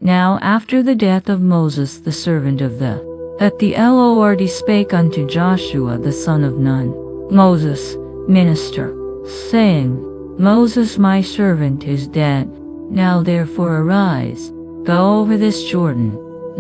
Now after the death of Moses the servant of the, that the Lord spake unto Joshua the son of Nun, Moses' minister, saying, Moses my servant is dead. Now therefore arise, go over this Jordan,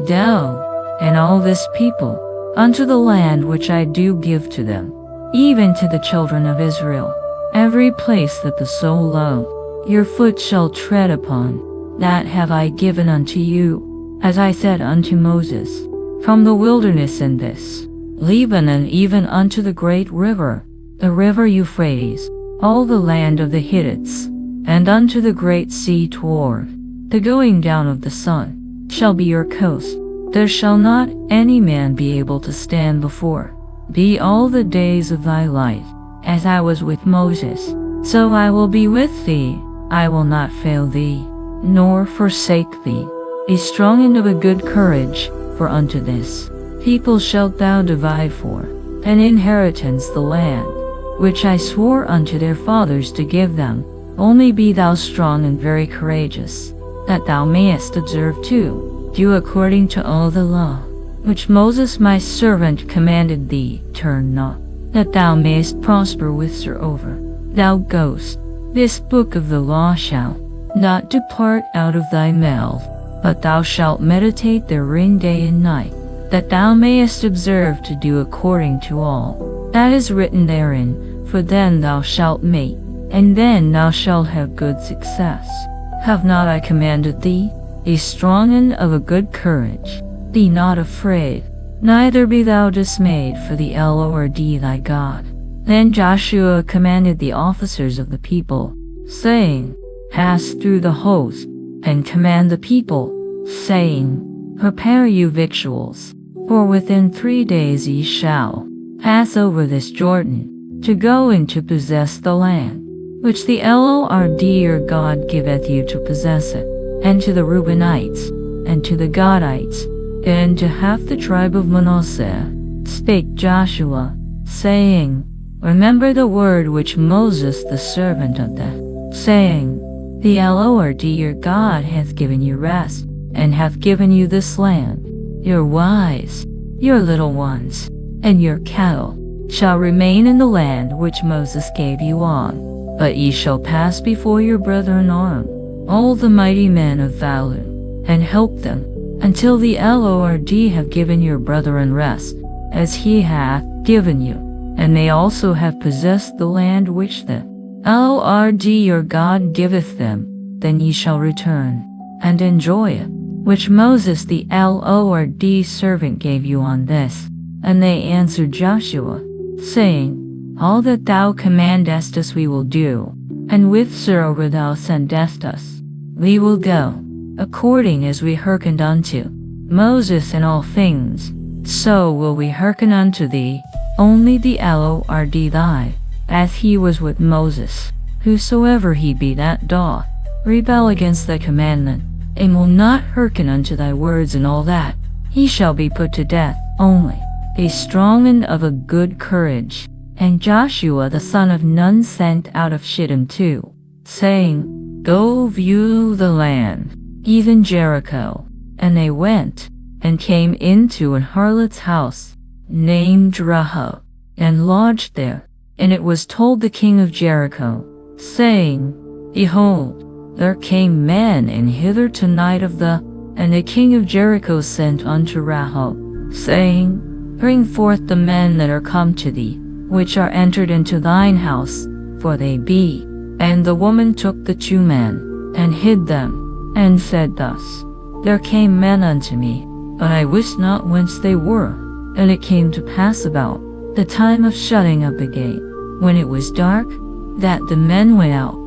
thou and all this people, unto the land which I do give to them, even to the children of Israel. Every place that the sole of your foot shall tread upon, that have I given unto you, as I said unto Moses, from the wilderness in this Lebanon even unto the great river, the river Euphrates, all the land of the Hittites, and unto the great sea toward the going down of the sun, shall be your coast. There shall not any man be able to stand before thee all the days of thy life. As I was with Moses, so I will be with thee. I will not fail thee, nor forsake thee. Be strong and of a good courage, for unto this people shalt thou divide for an inheritance the land, which I swore unto their fathers to give them. Only be thou strong and very courageous, that thou mayest observe to do according to all the law, which Moses my servant commanded thee. Turn not, that thou mayest prosper whithersoever thou goest. This book of the law shall not depart out of thy mouth, but thou shalt meditate therein day and night, that thou mayest observe to do according to all that is written therein. For then thou shalt make, and then thou shalt have good success. Have not I commanded thee? Be strong and of a good courage. Be not afraid, neither be thou dismayed, for the Lord thy God. Then Joshua commanded the officers of the people, saying, Pass through the host, and command the people, saying, Prepare you victuals, for within 3 days ye shall pass over this Jordan, to go and to possess the land, which the Lord your God giveth you to possess it, and to the Reubenites, and to the Gadites, and to half the tribe of Manasseh. Spake Joshua, saying, Remember the word which Moses the servant of the, saying, The Lord your God hath given you rest, and hath given you this land. Your wives, your little ones, and your cattle shall remain in the land which Moses gave you on, but ye shall pass before your brethren armed, all the mighty men of valor, and help them, until the Lord have given your brethren rest, as he hath given you, and they also have possessed the land which the Lord your God giveth them. Then ye shall return, and enjoy it, which Moses the Lord servant gave you on this. And they answered Joshua, saying, All that thou commandest us we will do, and whithersoever thou sendest us, we will go, according as we hearkened unto Moses in all things, so will we hearken unto thee. Only the Lord thy, as he was with Moses, whosoever he be that doth rebel against thy commandment, and will not hearken unto thy words and all that, he shall be put to death. Only be strong and of a good courage. And Joshua the son of Nun sent out of Shittim too, saying, Go view the land, even Jericho. And they went, and came into an harlot's house, named Rahab, and lodged there. And it was told the king of Jericho, saying, Behold, there came men in hither tonight of the. And the king of Jericho sent unto Rahab, saying, Bring forth the men that are come to thee, which are entered into thine house, for they be. And the woman took the 2 men, and hid them, and said thus, There came men unto me, but I wist not whence they were. And it came to pass about the time of shutting up the gate, when it was dark, that the men went out.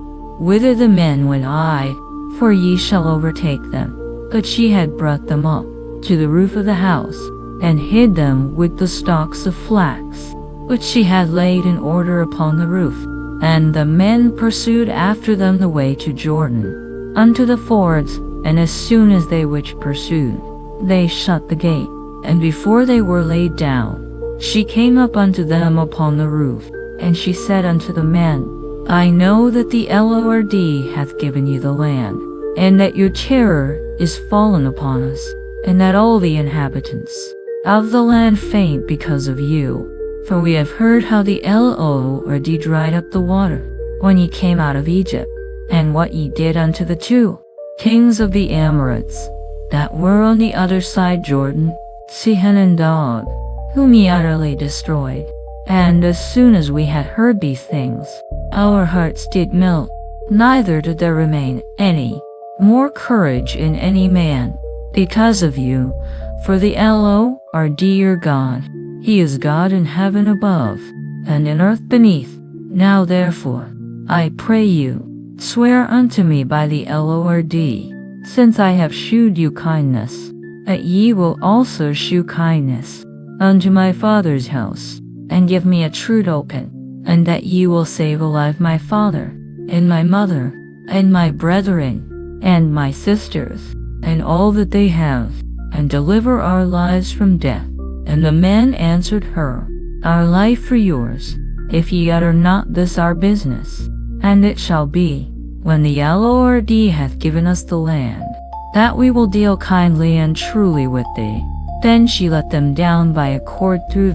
Whither the men went I, for ye shall overtake them. But she had brought them up to the roof of the house, and hid them with the stalks of flax, which she had laid in order upon the roof. And the men pursued after them the way to Jordan, unto the fords, and as soon as they which pursued, they shut the gate. And before they were laid down, she came up unto them upon the roof, and she said unto the men, I know that the Lord hath given you the land, and that your terror is fallen upon us, and that all the inhabitants of the land faint because of you. For we have heard how the Lord dried up the water when ye came out of Egypt, and what ye did unto the two kings of the Amorites that were on the other side Jordan, Sihon and Og, whom ye utterly destroyed. And as soon as we had heard these things, our hearts did melt, neither did there remain any more courage in any man because of you. For the Lord your God, he is God in heaven above, and in earth beneath. Now therefore, I pray you, swear unto me by the Lord, since I have shewed you kindness, that ye will also shew kindness unto my father's house, and give me a true token, and that ye will save alive my father, and my mother, and my brethren, and my sisters, and all that they have, and deliver our lives from death. And the men answered her, Our life for yours, if ye utter not this our business. And it shall be, when the Lord hath given us the land, that we will deal kindly and truly with thee. Then she let them down by a cord through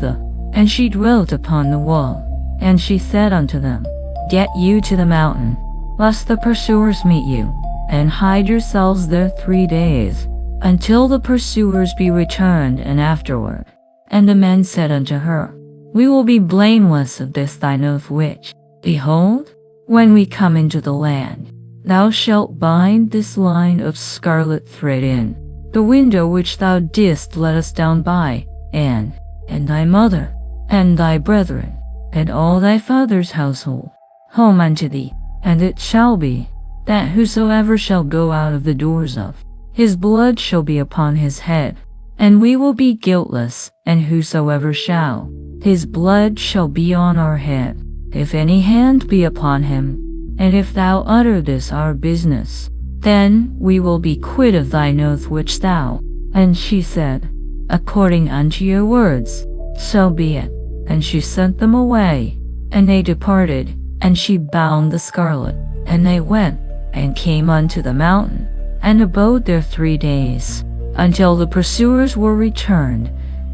and she dwelt upon the wall. And she said unto them, Get you to the mountain, lest the pursuers meet you, and hide yourselves there 3 days, until the pursuers be returned, and afterward. And the men said unto her, We will be blameless of this thine oath which, behold, when we come into the land, thou shalt bind this line of scarlet thread in the window which thou didst let us down by, and thy mother, and thy brethren, and all thy father's household, home unto thee. And it shall be, that whosoever shall go out of the doors of, his blood shall be upon his head, and we will be guiltless, and whosoever shall, his blood shall be on our head, if any hand be upon him. And if thou utter this our business, then we will be quit of thine oath which thou. And she said, According unto your words, so be it. And she sent them away, and they departed, and she bound the scarlet. And they went, and came unto the mountain, and abode there 3 days, until the pursuers were returned,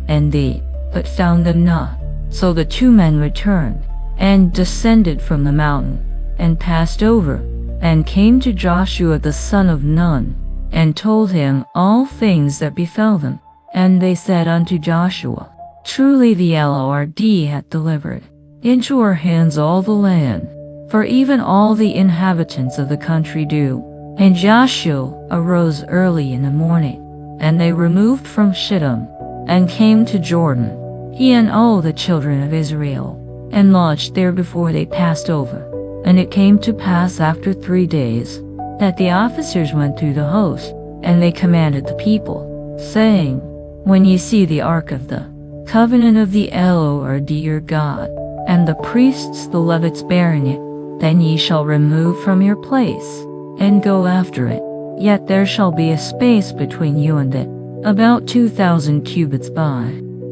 but found them not. So the 2 men returned, and descended from the mountain, and passed over, and came to Joshua the son of Nun, and told him all things that befell them. And they said unto Joshua, Truly the Lord hath delivered into our hands all the land, for even all the inhabitants of the country do. And Joshua arose early in the morning, and they removed from Shittim, and came to Jordan, he and all the children of Israel, and lodged there before they passed over. And it came to pass after 3 days, that the officers went through the host, and they commanded the people, saying, When ye see the ark of the covenant of the Lord your God, and the priests the Levites bearing it, then ye shall remove from your place, and go after it. Yet there shall be a space between you and it, about 2,000 cubits by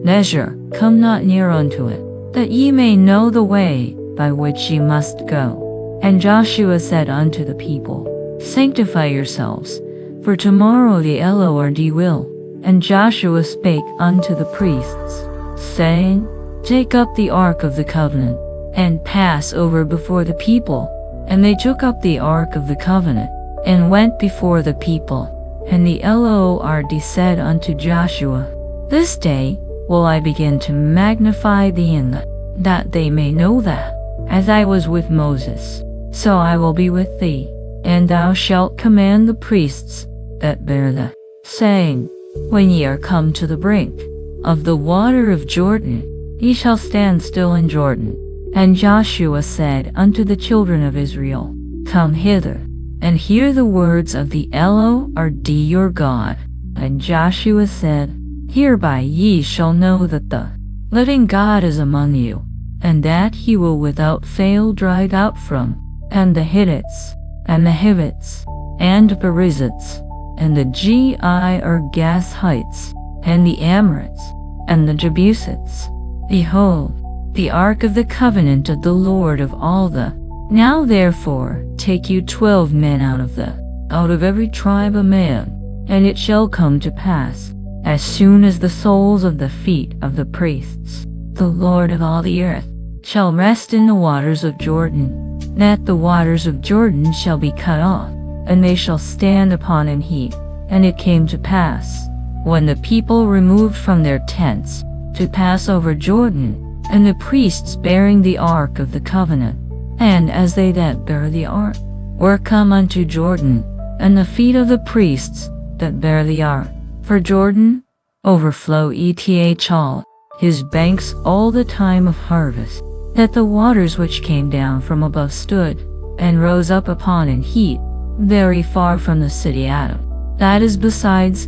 measure. Come not near unto it, that ye may know the way by which ye must go. And Joshua said unto the people, Sanctify yourselves, for tomorrow the Lord will. And Joshua spake unto the priests, saying, Take up the ark of the covenant, and pass over before the people. And they took up the ark of the covenant, and went before the people. And the Lord said unto Joshua, This day will I begin to magnify thee that they may know that, as I was with Moses, so I will be with thee. And thou shalt command the priests that bear the, saying, When ye are come to the brink of the water of Jordan, ye shall stand still in Jordan. And Joshua said unto the children of Israel, Come hither, and hear the words of the Lord your God. And Joshua said, Hereby ye shall know that the living God is among you, and that he will without fail drive out from, and the Hittites, and the Hivites, and Perizzites, and the Girgashites, and the Amorites, and the Jebusites. Behold, the ark of the covenant of the Lord of all the. Now therefore take you 12 men out of the out of every tribe a man. And it shall come to pass, as soon as the soles of the feet of the priests, the Lord of all the earth, shall rest in the waters of Jordan, that the waters of Jordan shall be cut off, and they shall stand upon an heap. And it came to pass, when the people removed from their tents, to pass over Jordan, and the priests bearing the ark of the covenant, and as they that bear the ark, were come unto Jordan, and the feet of the priests that bear the ark, for Jordan overflow all his banks all the time of harvest, that the waters which came down from above stood, and rose up upon an heap, very far from the city Adam, that is besides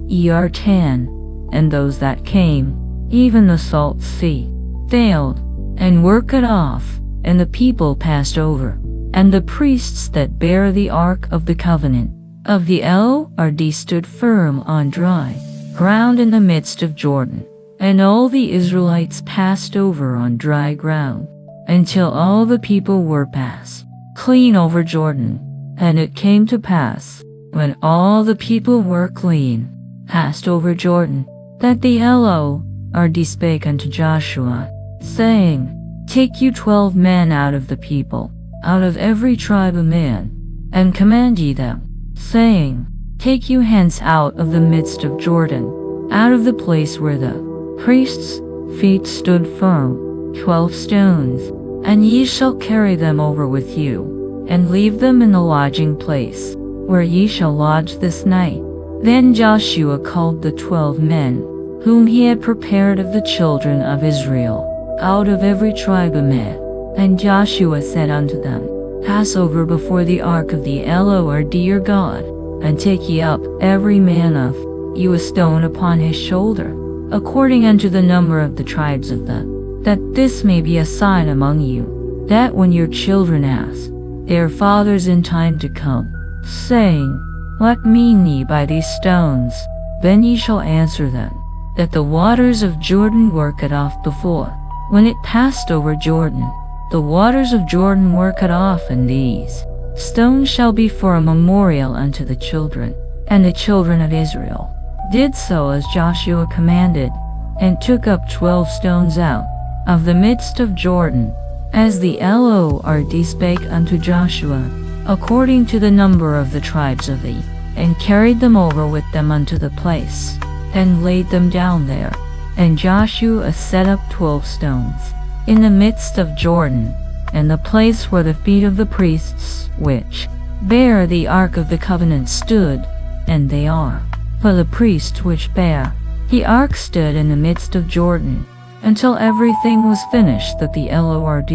Tan, and those that came, even the salt sea, failed, and were cut off, and the people passed over, and the priests that bear the ark of the covenant of the Lord stood firm on dry ground in the midst of Jordan, and all the Israelites passed over on dry ground, until all the people were passed clean over Jordan. And it came to pass, when all the people were clean passed over Jordan, that the Lord spake unto Joshua, saying, Take you 12 men out of the people, out of every tribe a man, and command ye them, saying, Take you hence out of the midst of Jordan, out of the place where the priests' feet stood firm, 12 stones, and ye shall carry them over with you, and leave them in the lodging place, where ye shall lodge this night. Then Joshua called the 12 men, whom he had prepared of the children of Israel, out of every tribe a man. And Joshua said unto them, Pass over before the ark of the Lord your God, and take ye up every man of you a stone upon his shoulder, according unto the number of the tribes of that this may be a sign among you, that when your children ask their fathers in time to come, saying, What mean ye by these stones? Then ye shall answer them, that the waters of Jordan were cut off before, when it passed over Jordan. The waters of Jordan were cut off, and these stones shall be for a memorial unto the children. And the children of Israel did so as Joshua commanded, and took up 12 stones out of the midst of Jordan, as the Lord spake unto Joshua, according to the number of the tribes of thee, and carried them over with them unto the place, and laid them down there. And Joshua set up 12 stones in the midst of Jordan, in the place where the feet of the priests which bear the ark of the covenant stood, and they are. For the priests which bear the ark stood in the midst of Jordan, until everything was finished that the Lord,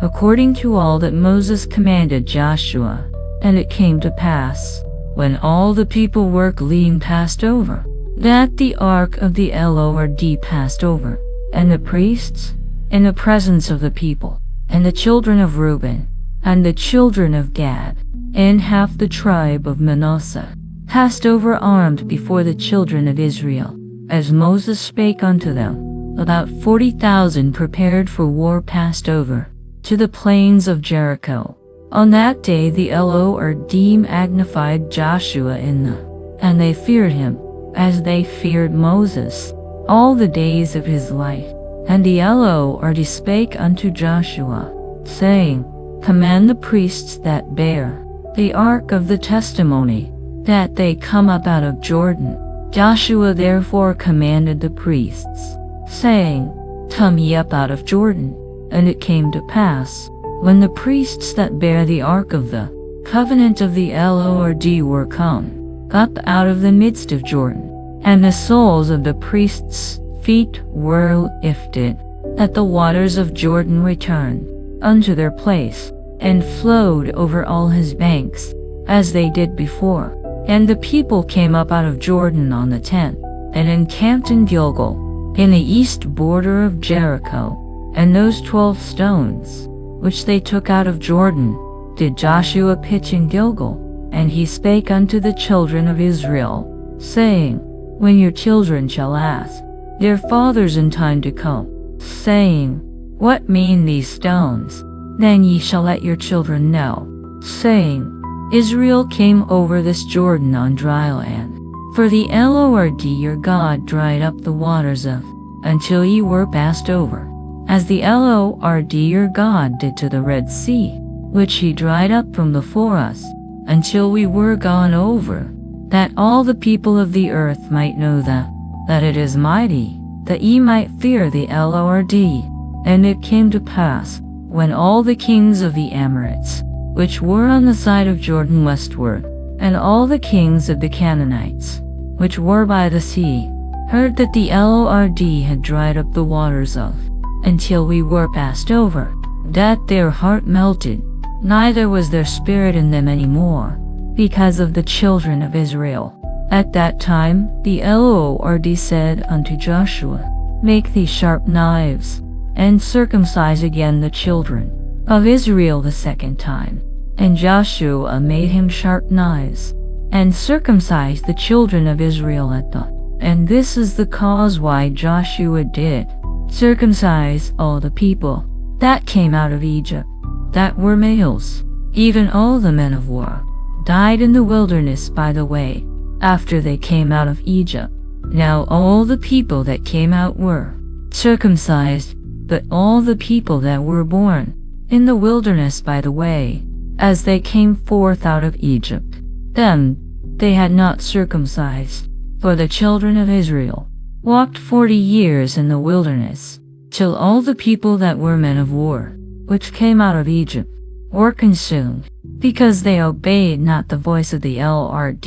according to all that Moses commanded Joshua. And it came to pass, when all the people were clean passed over, that the ark of the Lord passed over, and the priests, in the presence of the people, and the children of Reuben, and the children of Gad, and half the tribe of Manasseh, passed over armed before the children of Israel, as Moses spake unto them. About 40,000 prepared for war passed over to the plains of Jericho. On that day the Lord magnified Joshua and they feared him, as they feared Moses, all the days of his life. And the Lord spake unto Joshua, saying, Command the priests that bear the ark of the testimony, that they come up out of Jordan. Joshua therefore commanded the priests, saying, Come ye up out of Jordan. And it came to pass, when the priests that bear the ark of the covenant of the Lord were come up out of the midst of Jordan, and the soles of the priests' feet were lifted, that the waters of Jordan returned unto their place, and flowed over all his banks, as they did before. And the people came up out of Jordan on the 10th, and encamped in Gilgal, in the east border of Jericho. And those 12 stones, which they took out of Jordan, did Joshua pitch in Gilgal. And he spake unto the children of Israel, saying, When your children shall ask their fathers in time to come, saying, What mean these stones? Then ye shall let your children know, saying, Israel came over this Jordan on dry land. For the Lord your God dried up the waters of, until ye were passed over, as the Lord your God did to the Red Sea, which he dried up from before us, until we were gone over, that all the people of the earth might know that it is mighty, that ye might fear the Lord. And it came to pass, when all the kings of the Amorites, which were on the side of Jordan westward, and all the kings of the Canaanites, which were by the sea, heard that the Lord had dried up the waters of, until we were passed over, that their heart melted, neither was there spirit in them any more, because of the children of Israel. At that time the Lord said unto Joshua, Make thee sharp knives, and circumcise again the children of Israel the second time. And Joshua made him sharp knives, and circumcised the children of Israel at the. And this is the cause why Joshua did circumcise all the people that came out of Egypt, that were males, even all the men of war, died in the wilderness by the way, after they came out of Egypt. Now all the people that came out were circumcised, but all the people that were born in the wilderness by the way, as they came forth out of Egypt, them they had not circumcised. For the children of Israel walked 40 years in the wilderness, till all the people that were men of war, which came out of Egypt, were consumed, because they obeyed not the voice of the Lord,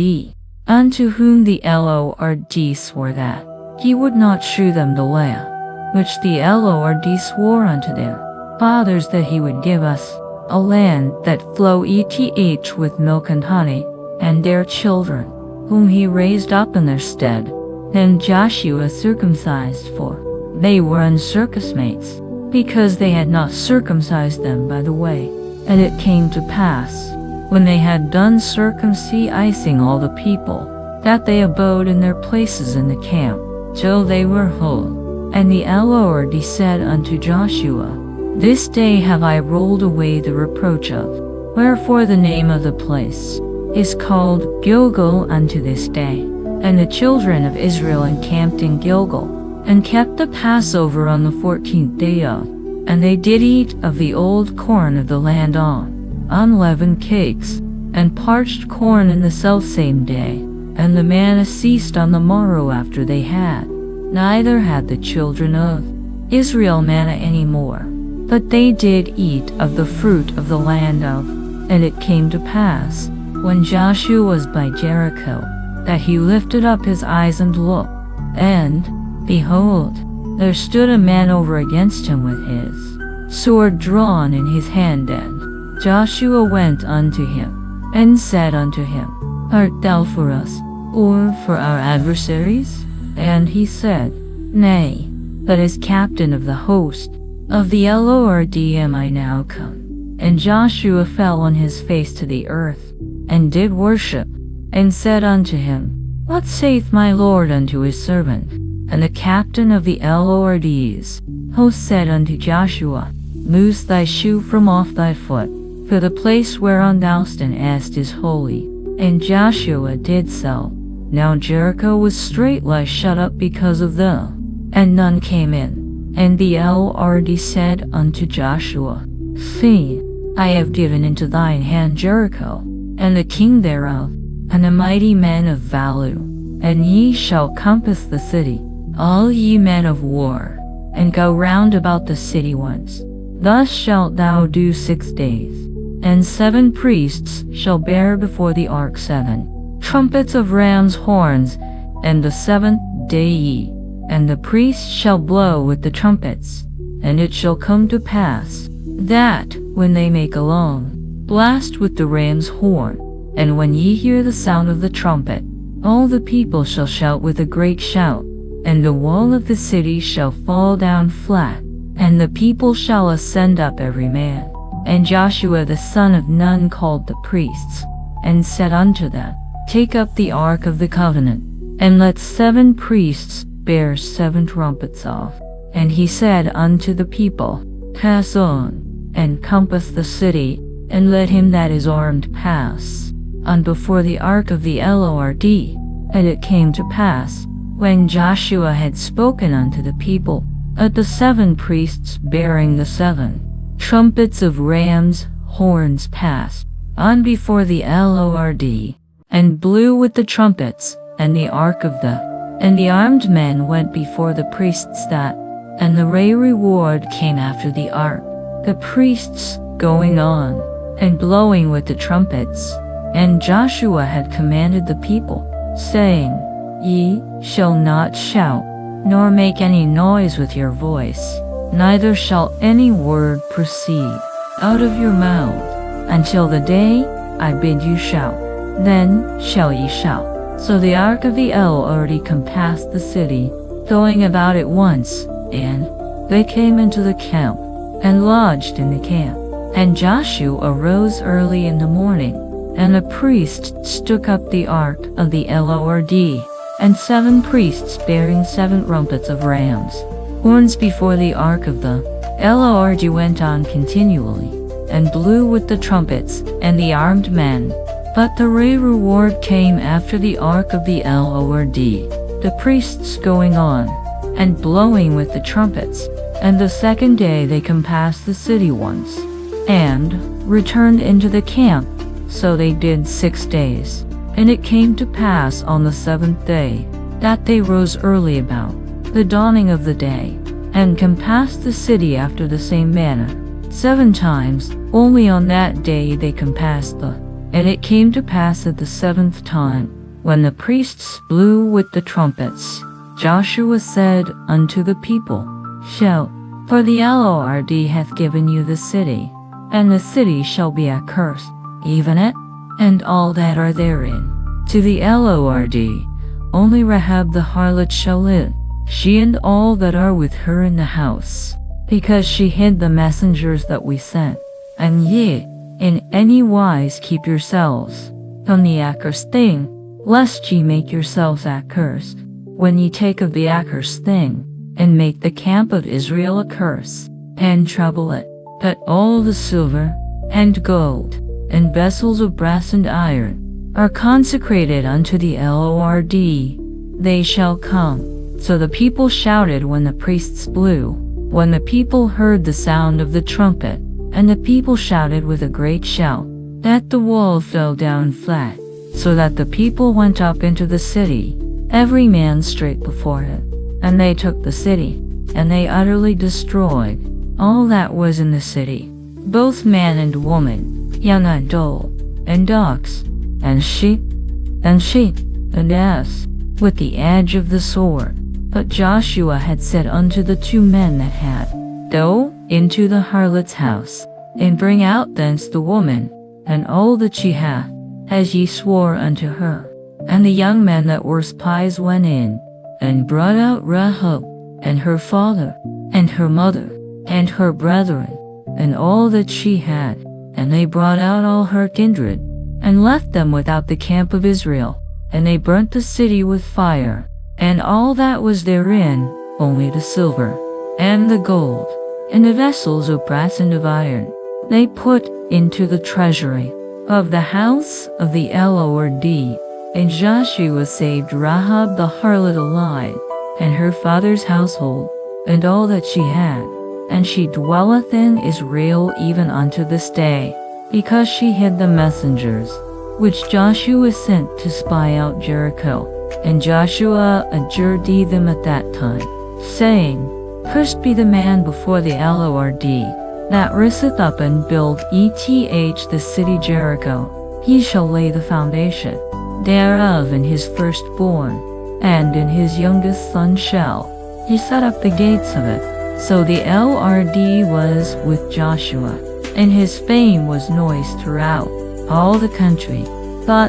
unto whom the Lord swore that he would not shew them the land, which the Lord swore unto their fathers that he would give us, a land that floweth with milk and honey, and their children, whom he raised up in their stead. Then Joshua circumcised, for they were uncircumcised, because they had not circumcised them by the way. And it came to pass, when they had done circumcising all the people, that they abode in their places in the camp, till they were whole. And the Lord said unto Joshua, This day have I rolled away the reproach of, wherefore the name of the place is called Gilgal unto this day. And the children of Israel encamped in Gilgal, and kept the Passover on the 14th day of, and they did eat of the old corn of the land on unleavened cakes, and parched corn in the selfsame day, and the manna ceased on the morrow after they had. Neither had the children of Israel manna any more, but they did eat of the fruit of the land of. And it came to pass, when Joshua was by Jericho, that he lifted up his eyes and looked, and, behold, there stood a man over against him with his sword drawn in his hand. And Joshua went unto him, and said unto him, Art thou for us, or for our adversaries? And he said, Nay, but as captain of the host of the Lord am I now come. And Joshua fell on his face to the earth, and did worship, and said unto him, What saith my Lord unto his servant? And the captain of the Lord's host said unto Joshua, Loose thy shoe from off thy foot, for the place whereon thou standest is holy. And Joshua did so. Now Jericho was straightly shut up because of them, and none came in. And the Lord said unto Joshua, See, I have given into thine hand Jericho, and the king thereof, and a mighty man of value, and ye shall compass the city, all ye men of war, and go round about the city once. Thus shalt thou do 6 days. And 7 priests shall bear before the ark 7 trumpets of ram's horns, and the 7th day, and the priests shall blow with the trumpets. And it shall come to pass, that, when they make a long blast with the ram's horn, and when ye hear the sound of the trumpet, all the people shall shout with a great shout, and the wall of the city shall fall down flat, and the people shall ascend up every man. And Joshua the son of Nun called the priests, and said unto them, Take up the ark of the covenant, and let 7 priests bear 7 trumpets off. And he said unto the people, Pass on, and compass the city, and let him that is armed pass. and before the ark of the Lord. And it came to pass, when Joshua had spoken unto the people, that the 7 priests bearing the 7 trumpets of rams' horns passed on before the Lord, and blew with the trumpets, and the ark of and the armed men went before the priests and the reward came after the ark, the priests going on, and blowing with the trumpets. And Joshua had commanded the people, saying, Ye shall not shout, nor make any noise with your voice, neither shall any word proceed out of your mouth, until the day I bid you shout. Then shall ye shout. So the ark of the Lord compassed the city, going about it once, and they came into the camp, and lodged in the camp. And Joshua arose early in the morning, and the priests took up the ark of the Lord, and 7 priests bearing 7 trumpets of rams' horns before the ark of the Lord went on continually, and blew with the trumpets, and the armed men. But the reward came after the ark of the Lord, the priests going on, and blowing with the trumpets. And the 2nd day they compassed the city once, and returned into the camp. So they did 6 days. And it came to pass on the 7th day, that they rose early about the dawning of the day, and compassed the city after the same manner. 7 times, only on that day they compassed And it came to pass at the 7th time, when the priests blew with the trumpets, Joshua said unto the people, Shout, for the Lord hath given you the city, and the city shall be accursed, even it, and all that are therein. To the Lord, only Rahab the harlot shall live, she and all that are with her in the house, because she hid the messengers that we sent. And ye, in any wise keep yourselves from the accursed thing, lest ye make yourselves accursed, when ye take of the accursed thing, and make the camp of Israel a curse, and trouble it. But all the silver, and gold, and vessels of brass and iron, are consecrated unto the Lord, they shall come. So the people shouted when the priests blew, when the people heard the sound of the trumpet, and the people shouted with a great shout, that the wall fell down flat, so that the people went up into the city, every man straight before it. And they took the city, and they utterly destroyed all that was in the city, both man and woman, young and old, and dogs, and sheep, and ass, with the edge of the sword. But Joshua had said unto the 2 men that had, Go into the harlot's house, and bring out thence the woman, and all that she hath, as ye swore unto her. And the young men that were spies went in, and brought out Rahab, and her father, and her mother, and her brethren, and all that she had, and they brought out all her kindred, and left them without the camp of Israel. And they burnt the city with fire, and all that was therein, only the silver, and the gold, and the vessels of brass and of iron, they put into the treasury of the house of the Lord. And Joshua saved Rahab the harlot alive, and her father's household, and all that she had. And she dwelleth in Israel even unto this day, because she hid the messengers, which Joshua sent to spy out Jericho. And Joshua adjured them at that time, saying, Cursed be the man before the Lord, that riseth up and build the city Jericho. He shall lay the foundation thereof in his firstborn, and in his youngest son shall he set up the gates of it. So the Lord was with Joshua, and his fame was noised throughout all the country. But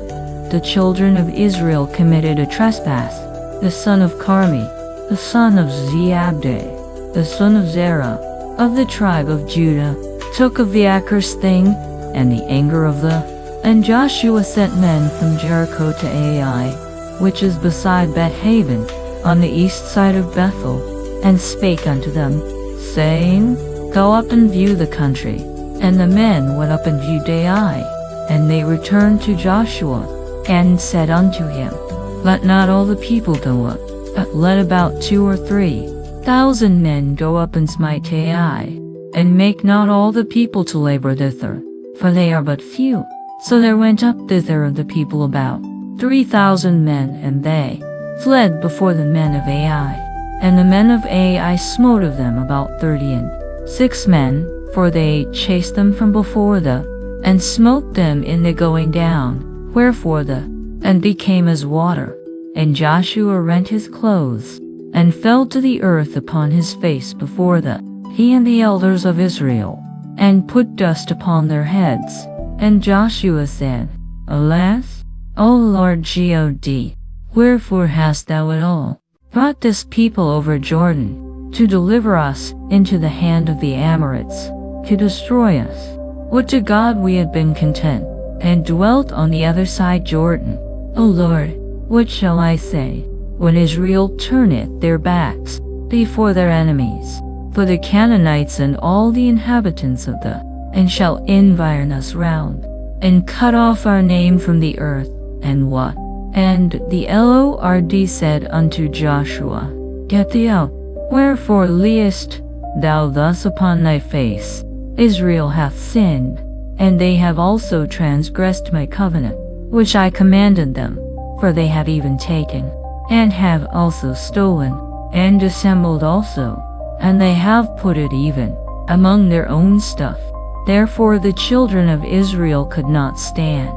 the children of Israel committed a trespass. The son of Carmi, the son of Zeabde, the son of Zerah, of the tribe of Judah, took of the accursed thing, and the anger of And Joshua sent men from Jericho to Ai, which is beside Bethaven, on the east side of Bethel, and spake unto them, saying, Go up and view the country. And the men went up and viewed Ai. And they returned to Joshua, and said unto him, Let not all the people go up, but let about 2 or 3,000 men go up and smite Ai, and make not all the people to labor thither, for they are but few. So there went up thither of the people about 3,000 men, and they fled before the men of Ai. And the men of Ai smote of them about 36 men, for they chased them from before and smote them in the going down, wherefore and became as water. And Joshua rent his clothes, and fell to the earth upon his face before he and the elders of Israel, and put dust upon their heads. And Joshua said, Alas, O Lord God, wherefore hast thou at all brought this people over Jordan, to deliver us into the hand of the Amorites, to destroy us? Would to God we had been content, and dwelt on the other side Jordan. O Lord, what shall I say, when Israel turneth their backs before their enemies? For the Canaanites and all the inhabitants of and shall environ us round, and cut off our name from the earth. And what? And the Lord said unto Joshua, Get thee out, wherefore liest thou thus upon thy face? Israel hath sinned, and they have also transgressed my covenant, which I commanded them, for they have even taken, and have also stolen, and dissembled also, and they have put it even among their own stuff. Therefore the children of Israel could not stand,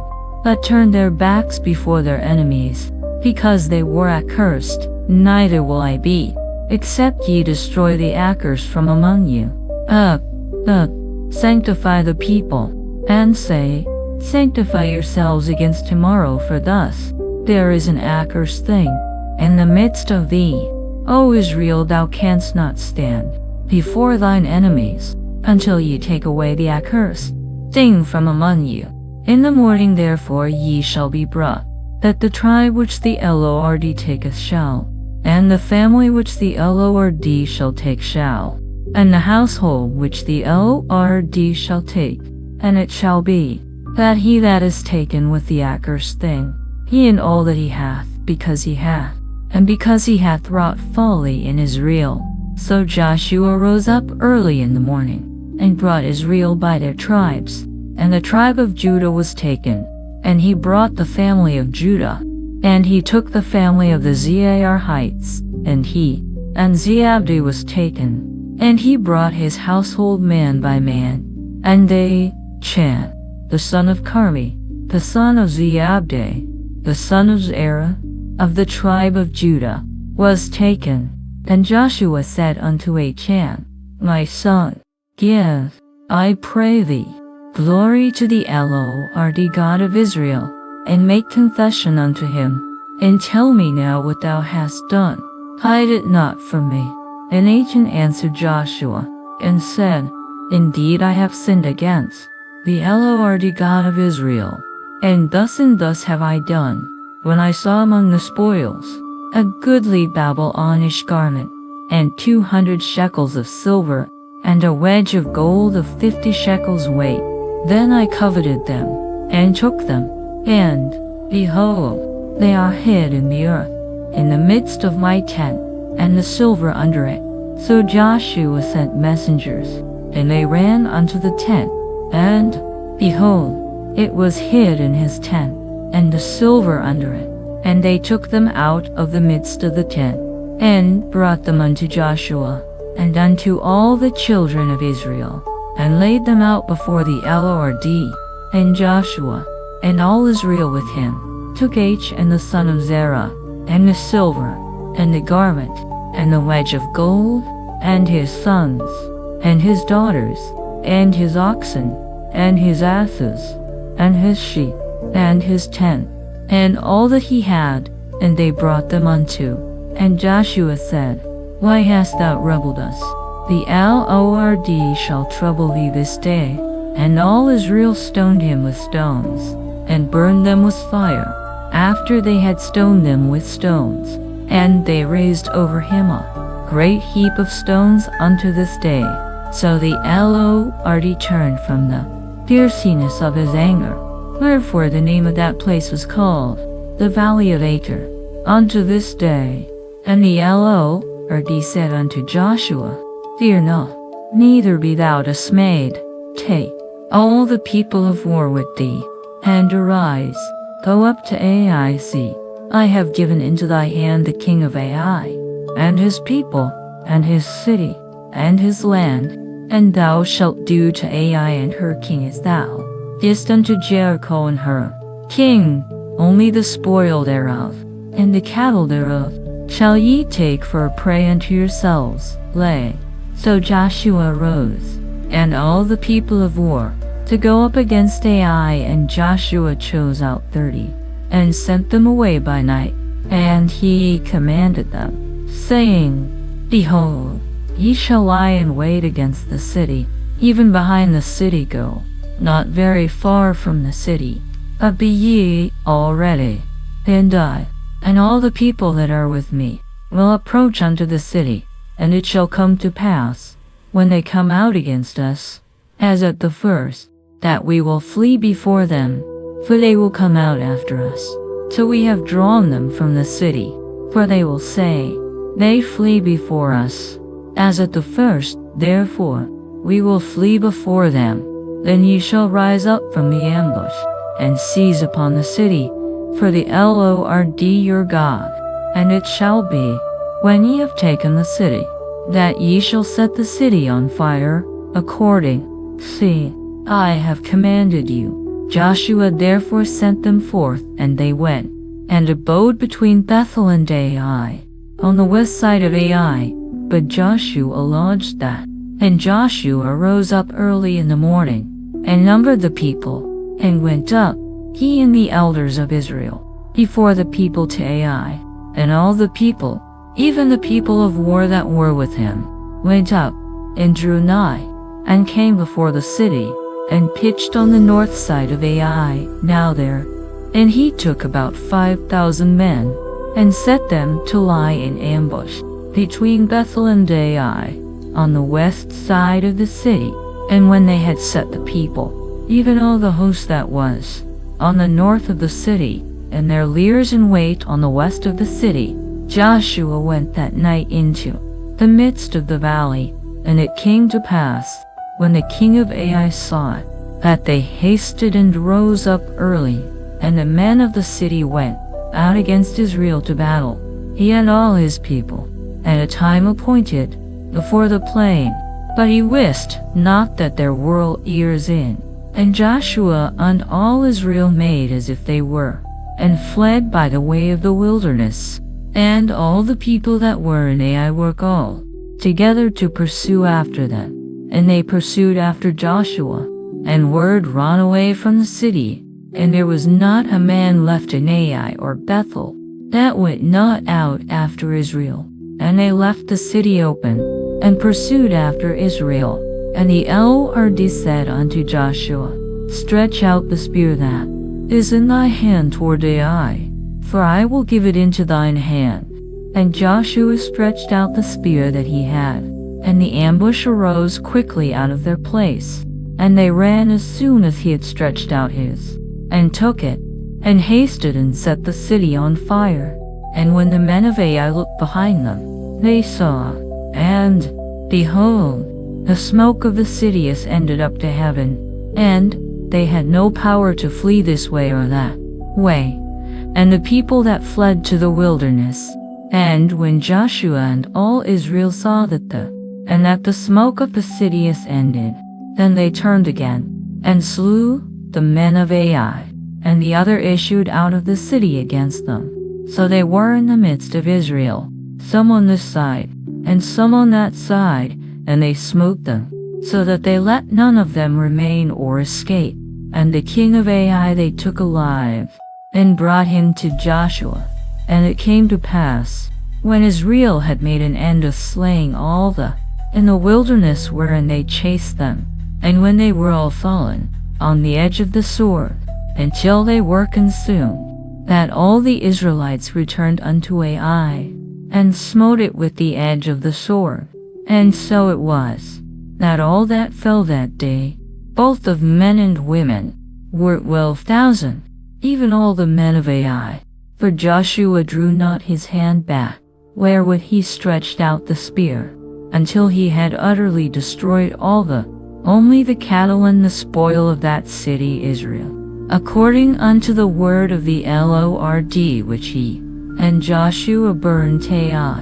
but turned their backs before their enemies, because they were accursed. Neither will I be, except ye destroy the accursed from among you. Sanctify the people, and say, Sanctify yourselves against tomorrow, for thus there is an accursed thing in the midst of thee. O Israel, thou canst not stand before thine enemies, until ye take away the accursed thing from among you. In the morning therefore ye shall be brought, that the tribe which the Lord taketh shall, and the family which the Lord shall take shall, and the household which the Lord shall take. And it shall be, that he that is taken with the accursed thing, he and all that he hath, because he hath, and because he hath wrought folly in Israel. So Joshua rose up early in the morning, and brought Israel by their tribes. And the tribe of Judah was taken, and he brought the family of Judah. And he took the family of the Zearites, and Zeabdi was taken, and he brought his household man by man. And Chan, the son of Carmi, the son of Zeabdi, the son of Zerah, of the tribe of Judah, was taken. And Joshua said unto Achan, My son, give, I pray thee, glory to the Lord God of Israel, and make confession unto him, and tell me now what thou hast done. Hide it not from me. And Achan answered Joshua, and said, Indeed I have sinned against the Lord God of Israel, and thus have I done, when I saw among the spoils a goodly Babylonish garment, and 200 shekels of silver, and a wedge of gold of 50 shekels weight. Then I coveted them, and took them, and, behold, they are hid in the earth, in the midst of my tent, and the silver under it. So Joshua sent messengers, and they ran unto the tent, and, behold, it was hid in his tent, and the silver under it. And they took them out of the midst of the tent, and brought them unto Joshua, and unto all the children of Israel, and laid them out before the Lord. And Joshua, and all Israel with him, took Achan the son of Zerah, and the silver, and the garment, and the wedge of gold, and his sons, and his daughters, and his oxen, and his asses, and his sheep, and his tent, and all that he had, and they brought them unto. And Joshua said, Why hast thou troubled us? The Lord shall trouble thee this day. And all Israel stoned him with stones, and burned them with fire, after they had stoned them with stones. And they raised over him a great heap of stones unto this day. So the Lord turned from the fierceness of his anger, Wherefore the name of that place was called the Valley of Acre unto this day. And the Lord said unto Joshua, Fear not, neither be thou dismayed. Take all the people of war with thee, and arise, go up to Ai. See, I have given into thy hand the king of Ai, and his people, and his city, and his land, and thou shalt do to Ai and her king as thou didst unto Jericho and her king. Only the spoil thereof, and the cattle thereof, shall ye take for a prey unto yourselves. Lay. So Joshua arose, and all the people of war, to go up against Ai. And Joshua chose out 30, and sent them away by night. And he commanded them, saying, Behold, ye shall lie in wait against the city, even behind the city go, not very far from the city. But be ye all ready, and I, and all the people that are with me, will approach unto the city. And it shall come to pass, when they come out against us, as at the first, that we will flee before them, for they will come out after us, till we have drawn them from the city. For they will say, They flee before us, as at the first. Therefore we will flee before them. Then ye shall rise up from the ambush, and seize upon the city, for the Lord your God. And it shall be, when ye have taken the city, that ye shall set the city on fire, according, see, I have commanded you. Joshua therefore sent them forth, and they went, and abode between Bethel and Ai, on the west side of Ai. But Joshua lodged that. And Joshua rose up early in the morning, and numbered the people, and went up, he and the elders of Israel, before the people to Ai. And all the people, even the people of war that were with him, went up, and drew nigh, and came before the city, and pitched on the north side of Ai. Now there. And he took about 5,000 men, and set them to lie in ambush, between Bethel and Ai, on the west side of the city. And when they had set the people, even all the host that was, on the north of the city, and their leers in wait on the west of the city, Joshua went that night into the midst of the valley. And it came to pass, when the king of Ai saw it, that they hasted and rose up early, and the men of the city went out against Israel to battle, he and all his people, at a time appointed, before the plain. But he wist not that there were ears in. And Joshua and all Israel made as if they were, and fled by the way of the wilderness. And all the people that were in Ai were called together to pursue after them. And they pursued after Joshua, and word ran away from the city. And there was not a man left in Ai or Bethel that went not out after Israel. And they left the city open, and pursued after Israel. And the Lord said unto Joshua, Stretch out the spear that is in thy hand toward Ai, for I will give it into thine hand. And Joshua stretched out the spear that he had, and the ambush arose quickly out of their place. And they ran as soon as he had stretched out his, and took it, and hasted and set the city on fire. And when the men of Ai looked behind them, they saw, and, behold, the smoke of the city ascended up to heaven, and they had no power to flee this way or that way. And the people that fled to the wilderness. And when Joshua and all Israel saw that the smoke of the city ascended, then they turned again, and slew the men of Ai, and the other issued out of the city against them. So they were in the midst of Israel, some on this side, and some on that side, and they smote them, so that they let none of them remain or escape. And the king of Ai they took alive, and brought him to Joshua. And it came to pass, when Israel had made an end of slaying all in the wilderness wherein they chased them, and when they were all fallen on the edge of the sword, until they were consumed, that all the Israelites returned unto Ai, and smote it with the edge of the sword. And so it was, that all that fell that day, both of men and women, were 12,000, even all the men of Ai. For Joshua drew not his hand back, wherewith he stretched out the spear, until he had utterly destroyed only the cattle and the spoil of that city Israel, according unto the word of the Lord which he and Joshua burned Ai,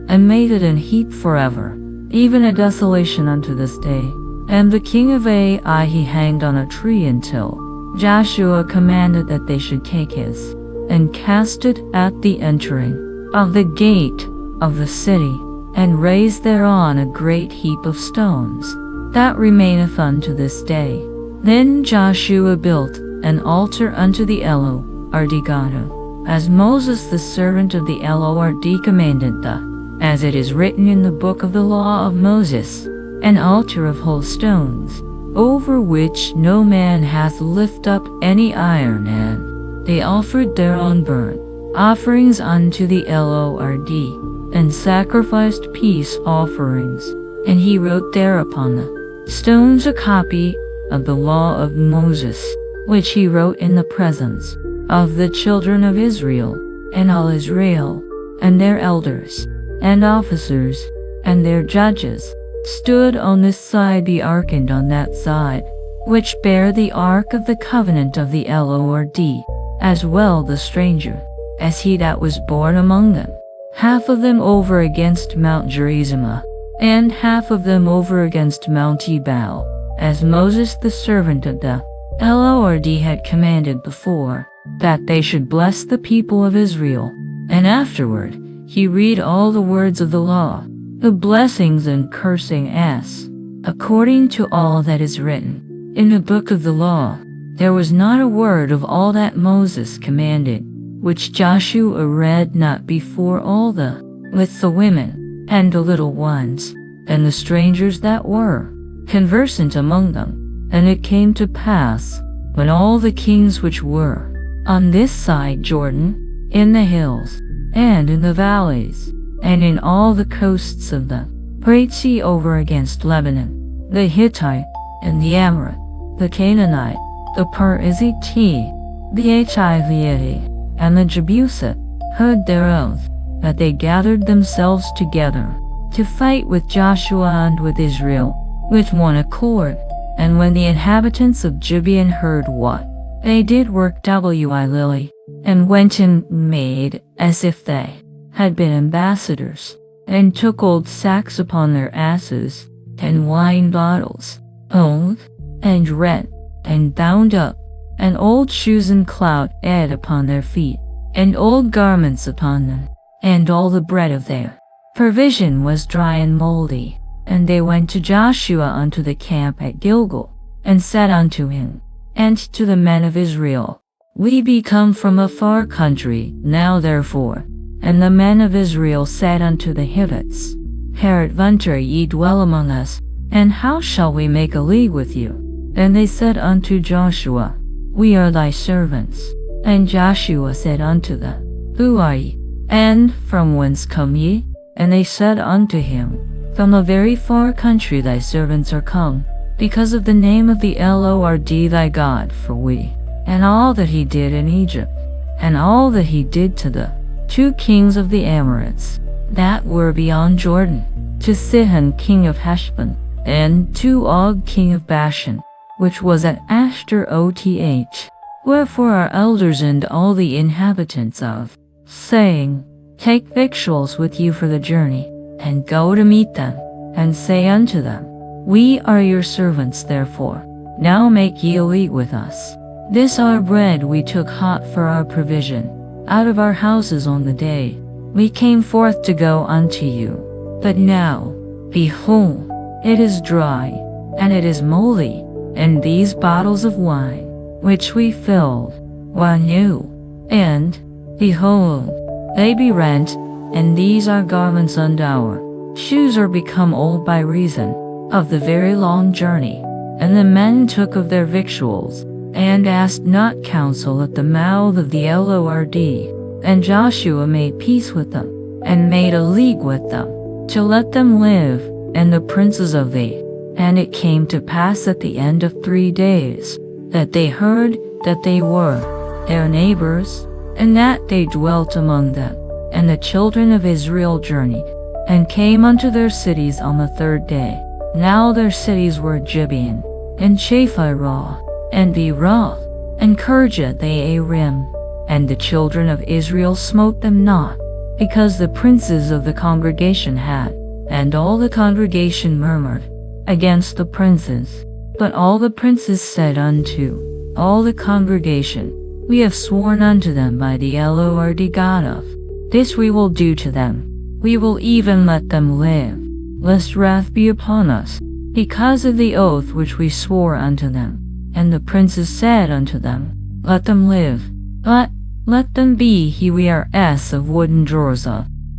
and made it an heap forever, even a desolation unto this day. And the king of Ai he hanged on a tree until Joshua commanded that they should take his, and cast it at the entering of the gate of the city, and raise thereon a great heap of stones, that remaineth unto this day. Then Joshua built an altar unto the Lord God, as Moses the servant of the Lord commanded as it is written in the book of the law of Moses, an altar of whole stones, over which no man hath lift up any iron, and they offered thereon burnt offerings unto the Lord, and sacrificed peace offerings. And he wrote there upon the stones a copy of the law of Moses, which he wrote in the presence of the children of Israel, and all Israel, and their elders, and officers, and their judges, stood on this side the ark and on that side, which bare the ark of the covenant of the Lord, as well the stranger, as he that was born among them, half of them over against Mount Gerizim, and half of them over against Mount Ebal, as Moses the servant of the Lord had commanded before, that they should bless the people of Israel. And afterward he read all the words of the law, the blessings and cursing, as according to all that is written in the book of the law. There was not a word of all that Moses commanded, which Joshua read not before all with the women, and the little ones, and the strangers that were conversant among them. And it came to pass, when all the kings which were on this side Jordan, in the hills, and in the valleys, and in all the coasts of the great sea over against Lebanon, the Hittite, and the Amorite, the Canaanite, the Perizzite, the Hivite, and the Jebusite, heard thereof, that they gathered themselves together to fight with Joshua and with Israel, with one accord. And when the inhabitants of Gibeon heard what they did work Lily, and went and made as if they had been ambassadors, and took old sacks upon their asses, and wine bottles, old, and rent, and bound up, and old shoes and clout upon their feet, and old garments upon them, and all the bread of their provision was dry and moldy. And they went to Joshua unto the camp at Gilgal, and said unto him, and to the men of Israel, We be come from a far country, now therefore. And the men of Israel said unto the Hittites, Peradventure ye dwell among us, and how shall we make a league with you? And they said unto Joshua, We are thy servants. And Joshua said unto them, Who are ye? And from whence come ye? And they said unto him, From a very far country thy servants are come, because of the name of the Lord thy God. For we, and all that he did in Egypt, and all that he did to the 2 kings of the Amorites, that were beyond Jordan, to Sihon king of Heshbon, and to Og king of Bashan, which was at Ashtaroth. Wherefore our elders and all the inhabitants of, saying, Take victuals with you for the journey, and go to meet them, and say unto them, We are your servants therefore, now make ye a league with us. This our bread we took hot for our provision, out of our houses on the day we came forth to go unto you. But now, behold, it is dry, and it is moldy, and these bottles of wine, which we filled, were new, and, behold, they be rent, and these our garments and our shoes are become old by reason of the very long journey. And the men took of their victuals, and asked not counsel at the mouth of the Lord. And Joshua made peace with them, and made a league with them, to let them live, and the princes of thee. And it came to pass at the end of 3 days, that they heard that they were their neighbors, and that they dwelt among them. And the children of Israel journeyed, and came unto their cities on the third day. Now their cities were Gibeon, and Chephirah, and Beeroth, and Kirjath Jearim. And the children of Israel smote them not, because the princes of the congregation had, and all the congregation murmured against the princes. But all the princes said unto all the congregation, We have sworn unto them by the Lord God of this we will do to them. We will even let them live, lest wrath be upon us, because of the oath which we swore unto them. And the princes said unto them, Let them live, but let them be hewers of wooden drawers,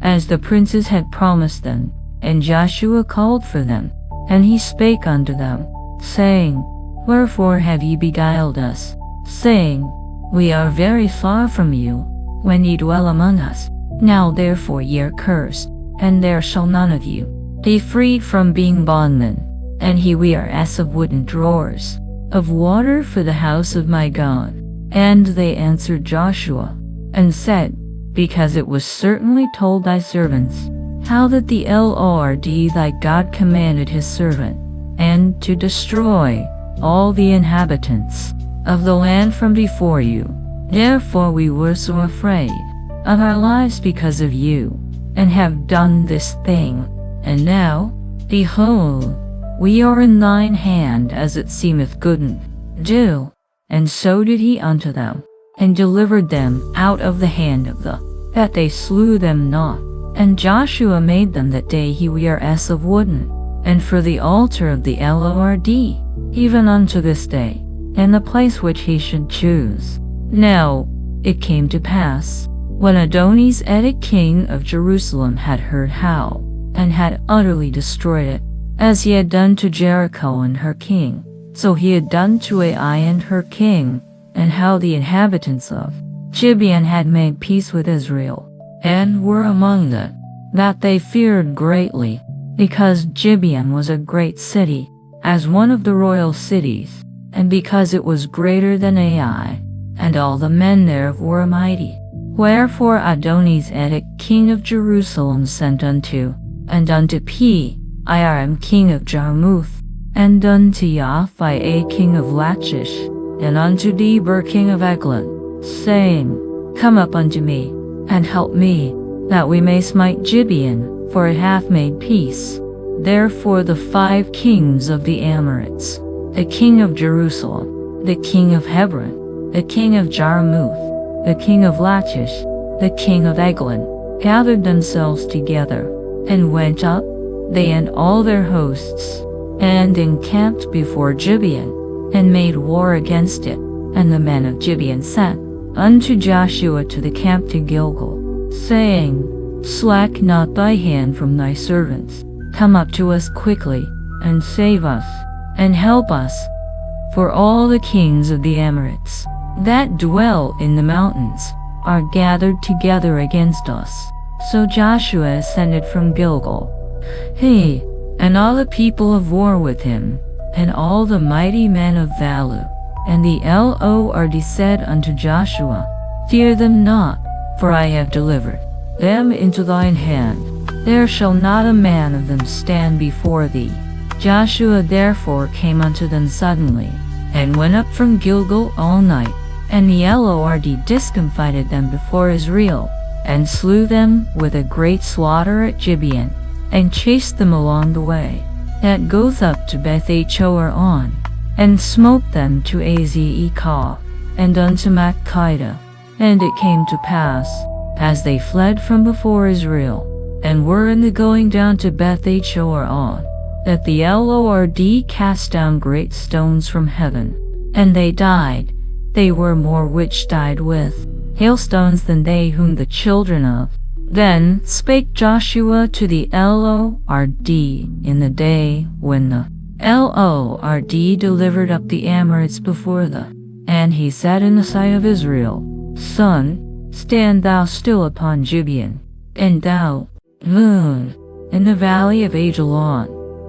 as the princes had promised them. And Joshua called for them, and he spake unto them, saying, Wherefore have ye beguiled us, saying, We are very far from you, when ye dwell among us? Now therefore ye are cursed, and there shall none of you be freed from being bondmen, and hewers of wooden drawers, of water for the house of my God. And they answered Joshua, and said, Because it was certainly told thy servants, how that the Lord thy God commanded his servant, and to destroy all the inhabitants of the land from before you. Therefore we were so afraid of our lives because of you, and have done this thing. And now, behold, we are in thine hand, as it seemeth good. Do. And so did he unto them, and delivered them out of the hand of that they slew them not. And Joshua made them that day hewers of wooden, and for the altar of the Lord, even unto this day, in the place which he should choose. Now it came to pass, when Adoni-Zedek king of Jerusalem had heard how, and had utterly destroyed it, as he had done to Jericho and her king, so he had done to Ai and her king, and how the inhabitants of Gibeon had made peace with Israel, and were among them, that they feared greatly, because Gibeon was a great city, as one of the royal cities, and because it was greater than Ai, and all the men thereof were mighty. Wherefore Adoni-Zedek king of Jerusalem sent unto Piram king of Jarmuth, and unto Yaphiah king of Lachish, and unto Deber king of Eglon, saying, Come up unto me, and help me, that we may smite Gibeon, for it hath made peace. Therefore the 5 kings of the Amorites, the king of Jerusalem, the king of Hebron, the king of Jarmuth, the king of Lachish, the king of Eglon, gathered themselves together, and went up, they and all their hosts, and encamped before Gibeon, and made war against it. And the men of Gibeon sent unto Joshua to the camp to Gilgal, saying, Slack not thy hand from thy servants, come up to us quickly, and save us, and help us, for all the kings of the Amorites that dwell in the mountains are gathered together against us. So Joshua ascended from Gilgal, he, and all the people of war with him, and all the mighty men of valor. And the Lord said unto Joshua, Fear them not, for I have delivered them into thine hand. There shall not a man of them stand before thee. Joshua therefore came unto them suddenly, and went up from Gilgal all night. And the Lord discomfited them before Israel, and slew them with a great slaughter at Gibeon, and chased them along the way that goeth up to Beth-choron, and smote them to Azekah, and unto Makkedah. And it came to pass, as they fled from before Israel, and were in the going down to Beth-choron, that the Lord cast down great stones from heaven, and they died. They were more which died with hailstones than they whom the children of. Then spake Joshua to the Lord in the day when the Lord delivered up the Amorites before the. And he said in the sight of Israel, Sun, stand thou still upon Gibeon, and thou, moon, in the valley of Ajalon.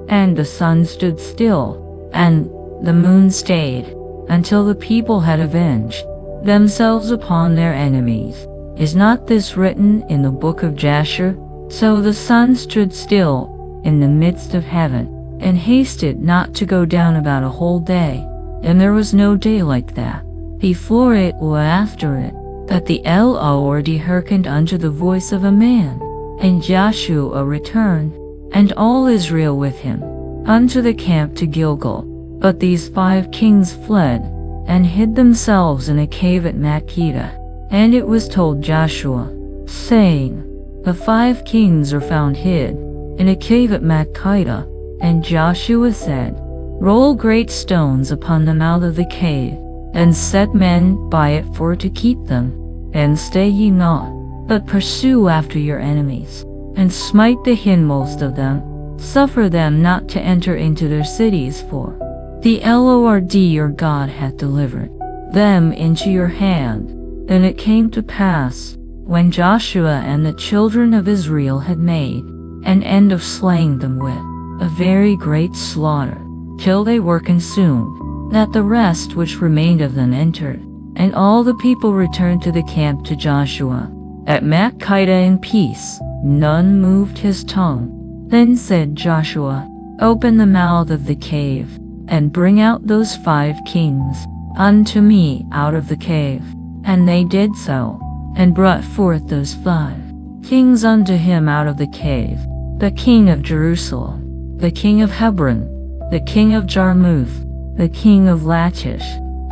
And the sun stood still, and the moon stayed, until the people had avenged themselves upon their enemies. Is not this written in the book of Jasher? So the sun stood still in the midst of heaven, and hasted not to go down about a whole day, and there was no day like that, before it or after it, that the Lord hearkened unto the voice of a man. And Joshua returned, and all Israel with him, unto the camp to Gilgal. But these 5 kings fled, and hid themselves in a cave at Makkedah. And it was told Joshua, saying, The 5 kings are found hid in a cave at Makkedah. And Joshua said, Roll great stones upon the mouth of the cave, and set men by it for to keep them. And stay ye not, but pursue after your enemies, and smite the hindmost of them. Suffer them not to enter into their cities, for the Lord your God hath delivered them into your hand. And it came to pass, when Joshua and the children of Israel had made an end of slaying them with a very great slaughter, till they were consumed, that the rest which remained of them entered, and all the people returned to the camp to Joshua at Makkedah in peace. None moved his tongue. Then said Joshua, Open the mouth of the cave, and bring out those 5 kings unto me out of the cave. And they did so, and brought forth those 5 kings unto him out of the cave, the king of Jerusalem, the king of Hebron, the king of Jarmuth, the king of Lachish,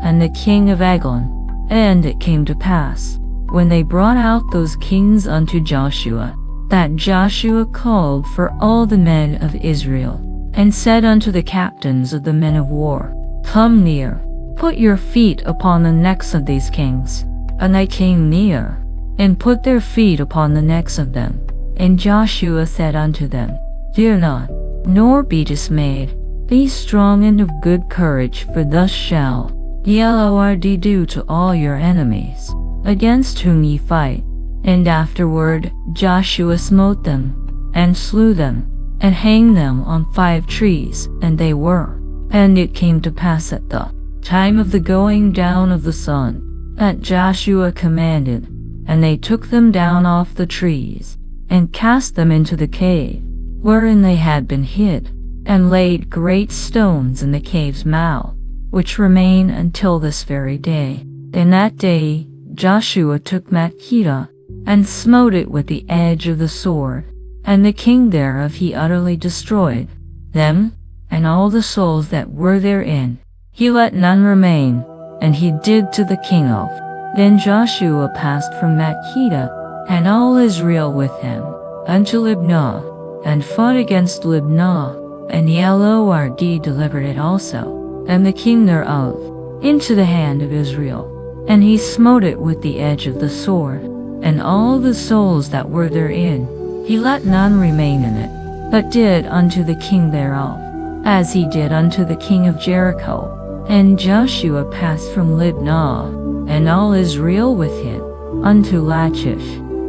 and the king of Eglon. And it came to pass, when they brought out those kings unto Joshua, that Joshua called for all the men of Israel, and said unto the captains of the men of war, Come near, put your feet upon the necks of these kings. And they came near, and put their feet upon the necks of them. And Joshua said unto them, Fear not, nor be dismayed. Be strong and of good courage, for thus shall the Lord do to all your enemies, against whom ye fight. And afterward Joshua smote them, and slew them, and hanged them on 5 trees, and they were. And it came to pass at the time of the going down of the sun, that Joshua commanded, and they took them down off the trees, and cast them into the cave, wherein they had been hid, and laid great stones in the cave's mouth, which remain until this very day. In that day Joshua took Makkedah, and smote it with the edge of the sword, and the king thereof he utterly destroyed, them, and all the souls that were therein. He let none remain, and he did to the king of. Then Joshua passed from Makkedah, and all Israel with him, unto Libnah, and fought against Libnah, and the Lord delivered it also, and the king thereof, into the hand of Israel. And he smote it with the edge of the sword, and all the souls that were therein. He let none remain in it, but did unto the king thereof, as he did unto the king of Jericho. And Joshua passed from Libnah, and all Israel with him, unto Lachish,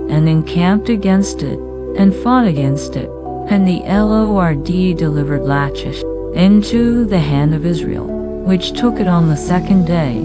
and encamped against it, and fought against it. And the Lord delivered Lachish into the hand of Israel, which took it on the 2nd day,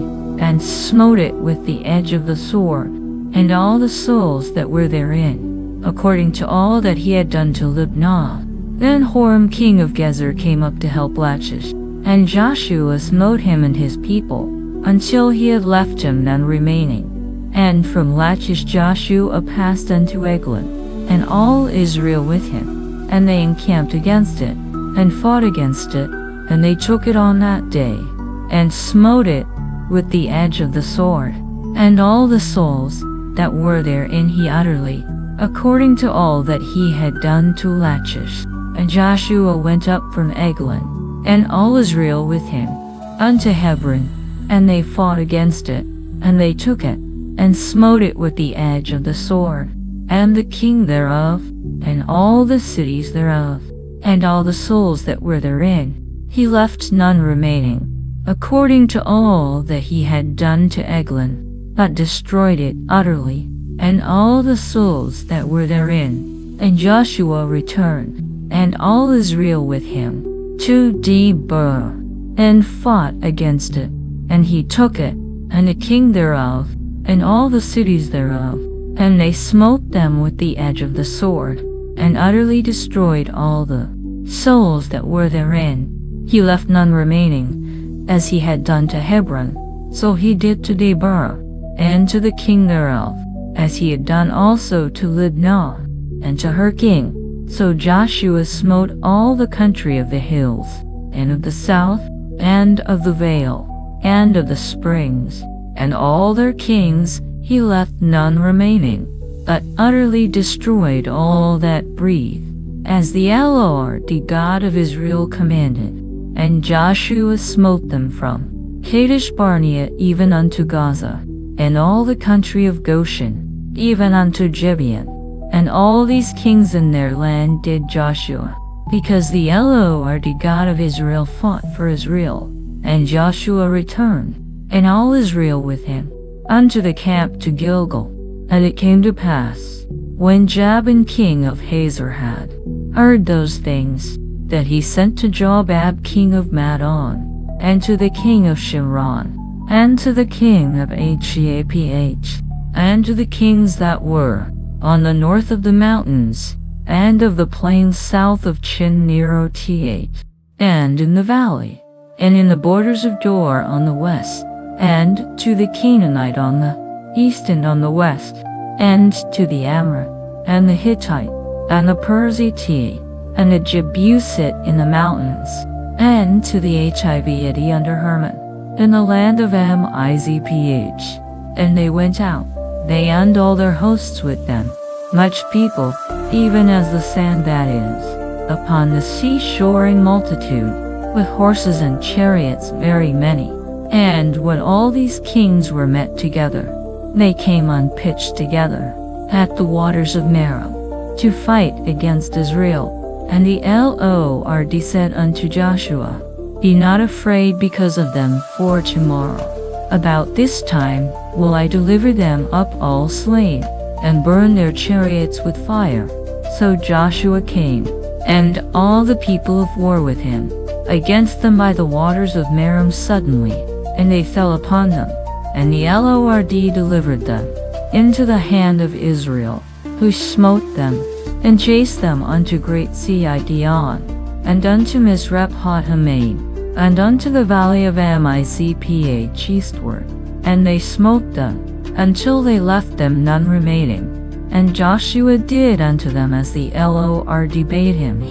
and smote it with the edge of the sword, and all the souls that were therein, according to all that he had done to Libnah. Then Horam king of Gezer came up to help Lachish, and Joshua smote him and his people, until he had left him none remaining. And from Lachish Joshua passed unto Eglon, and all Israel with him, and they encamped against it, and fought against it, and they took it on that day, and smote it with the edge of the sword, and all the souls that were therein he utterly, according to all that he had done to Lachish. And Joshua went up from Eglon, and all Israel with him, unto Hebron, and they fought against it, and they took it, and smote it with the edge of the sword, and the king thereof, and all the cities thereof, and all the souls that were therein. He left none remaining, according to all that he had done to Eglon, but destroyed it utterly, and all the souls that were therein. And Joshua returned, and all Israel with him, to Debir, and fought against it, and he took it, and the king thereof, and all the cities thereof, and they smote them with the edge of the sword, and utterly destroyed all the souls that were therein. He left none remaining, as he had done to Hebron, so he did to Deborah, and to the king thereof, as he had done also to Libnah, and to her king. So Joshua smote all the country of the hills, and of the south, and of the vale, and of the springs, and all their kings. He left none remaining, but utterly destroyed all that breathed, as the Lord, the God of Israel, commanded. And Joshua smote them from Kadesh Barnea even unto Gaza, and all the country of Goshen, even unto Gibeon. And all these kings in their land did Joshua, because the Lord, the God of Israel, fought for Israel. And Joshua returned, and all Israel with him, unto the camp to Gilgal. And it came to pass, when Jabin king of Hazor had heard those things, that he sent to Jobab king of Madon, and to the king of Shimron, and to the king of Haph, and to the kings that were on the north of the mountains, and of the plains south of Chinneroth, and in the valley, and in the borders of Dor on the west, and to the Canaanite on the east and on the west, and to the Amorite, and the Hittite, and the Perizzite, and the Jebusite in the mountains, and to the Hivite under Hermon, in the land of Mizph. And they went out, they and all their hosts with them, much people, even as the sand that is upon the seashore in multitude, with horses and chariots very many. And when all these kings were met together, they came unpitched together at the waters of Merom, to fight against Israel. And the Lord said unto Joshua, Be not afraid because of them, for tomorrow, about this time, will I deliver them up all slain, and burn their chariots with fire. So Joshua came, and all the people of war with him, against them by the waters of Merom suddenly, and they fell upon them, and the Lord delivered them into the hand of Israel, who smote them, and chased them unto great Sidon, and unto Misrephoth-Hamaim, and unto the valley of Mizph eastward, and they smote them, until they left them none remaining. And Joshua did unto them as the Lord bade him,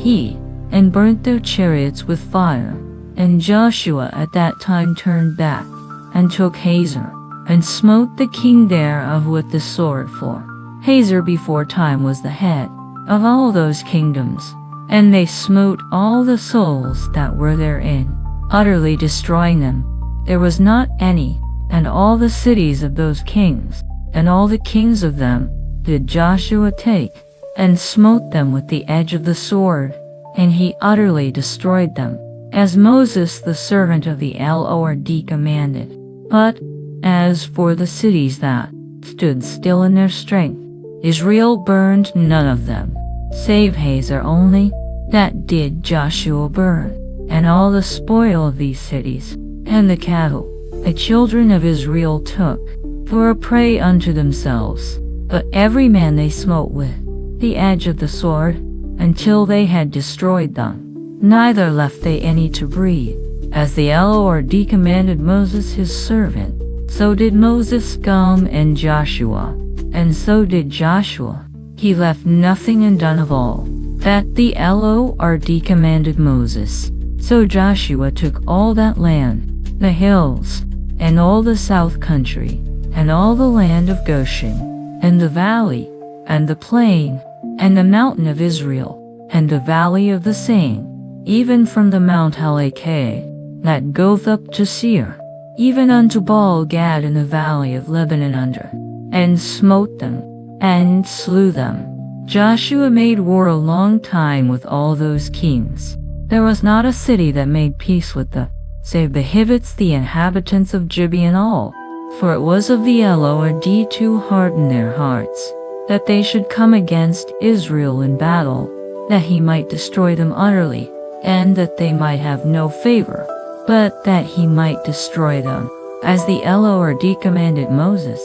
and burnt their chariots with fire. And Joshua at that time turned back, and took Hazor, and smote the king thereof with the sword. For Hazor before time was the head of all those kingdoms. And they smote all the souls that were therein, utterly destroying them. There was not any. And all the cities of those kings, and all the kings of them, did Joshua take, and smote them with the edge of the sword, and he utterly destroyed them, as Moses the servant of the Lord commanded. But as for the cities that stood still in their strength, Israel burned none of them, save Hazor only, that did Joshua burn, and all the spoil of these cities, and the cattle, the children of Israel took, for a prey unto themselves. But every man they smote with the edge of the sword, until they had destroyed them. Neither left they any to breathe, as the Lord commanded Moses his servant. So did Moses and Joshua, and so did Joshua. He left nothing undone of all that the Lord commanded Moses. So Joshua took all that land, the hills, and all the south country, and all the land of Goshen, and the valley, and the plain, and the mountain of Israel, and the valley of the same, even from the Mount Halakeh, that goeth up to Seir, even unto Baal Gad in the valley of Lebanon under, and smote them, and slew them. Joshua made war a long time with all those kings. There was not a city that made peace with them, save the Hivites, the inhabitants of Gibeon all. For it was of the Lord to harden their hearts, that they should come against Israel in battle, that he might destroy them utterly, and that they might have no favor, but that he might destroy them. as the Lord commanded Moses.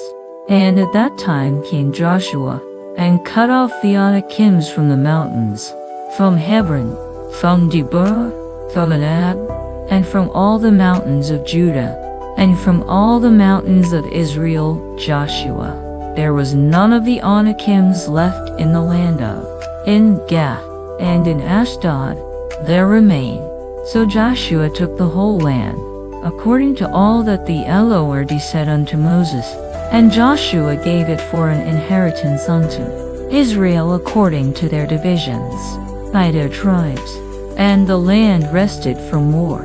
And at that time came Joshua, and cut off the Anakims from the mountains, from Hebron, from Debir, from Anab, and from all the mountains of Judah, and from all the mountains of Israel, Joshua. There was none of the Anakims left in the land of. In Gath, and in Ashdod, there remained. So Joshua took the whole land, according to all that the Lord said unto Moses, and Joshua gave it for an inheritance unto Israel according to their divisions, by their tribes. And the land rested from war.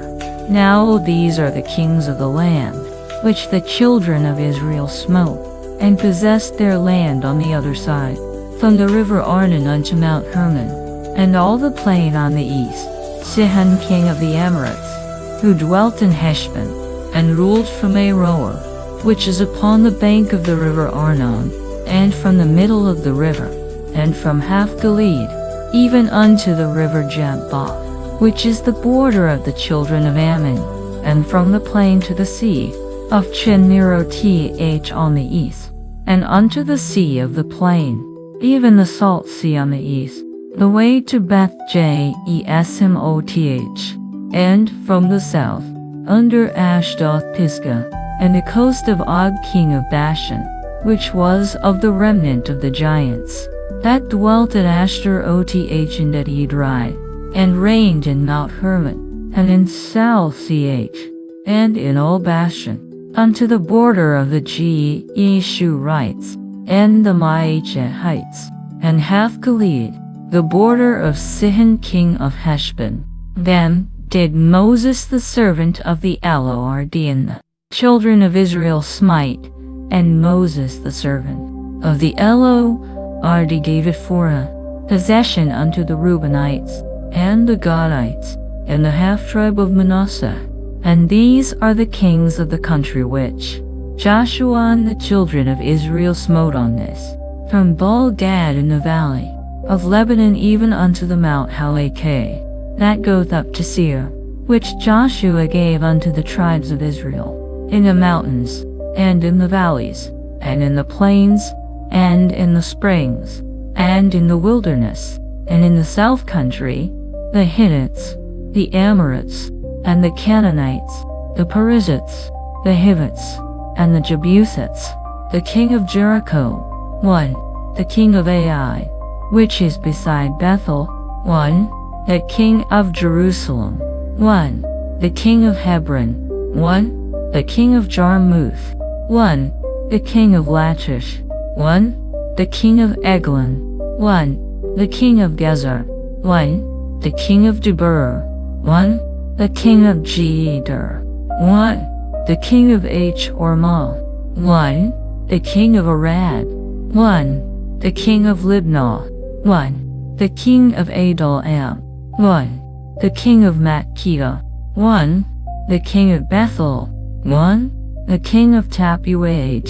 Now these are the kings of the land, which the children of Israel smote, and possessed their land on the other side, from the river Arnon unto Mount Hermon, and all the plain on the east. Sihon king of the Amorites, who dwelt in Heshbon, and ruled from Aroer, which is upon the bank of the river Arnon, and from the middle of the river, and from half Gilead, even unto the river Jabbok, which is the border of the children of Ammon, and from the plain to the sea of Chinneroth on the east, and unto the sea of the plain, even the salt sea on the east, the way to Beth Jesimoth, and from the south, under Ashdoth Pisgah, and the coast of Og king of Bashan, which was of the remnant of the giants, that dwelt at Ashtaroth and at Edrei, and reigned in Mount Hermon, and in South Ch, and in all Bashan, unto the border of the Geshurites, and the Maachites, and half Gilead, the border of Sihon king of Heshbon. Them did Moses the servant of the Lord and the children of Israel smite, and Moses the servant of the Lord gave it for a possession unto the Reubenites, and the Gadites, and the half-tribe of Manasseh. And these are the kings of the country which Joshua and the children of Israel smote on this, from Baal-Gad in the valley of Lebanon even unto the Mount Halakeh, that goeth up to Seir, which Joshua gave unto the tribes of Israel, in the mountains, and in the valleys, and in the plains, and in the springs, and in the wilderness, and in the south country, the Hittites, the Amorites, and the Canaanites, the Perizzites, the Hivites, and the Jebusites, the king of Jericho, 1, the king of Ai, which is beside Bethel, 1, the king of Jerusalem, 1, the king of Hebron, 1, the king of Jarmuth, 1, the king of Lachish, 1, the king of Eglon, 1, the king of Gezer, 1, the king of Debir, 1, the king of Jeder, 1, the king of Hormah, 1, the king of Arad, 1, the king of Libnah, 1, the king of Adolam, 1, the king of Makkedah, 1, the king of Bethel, 1, the king of Tappuah,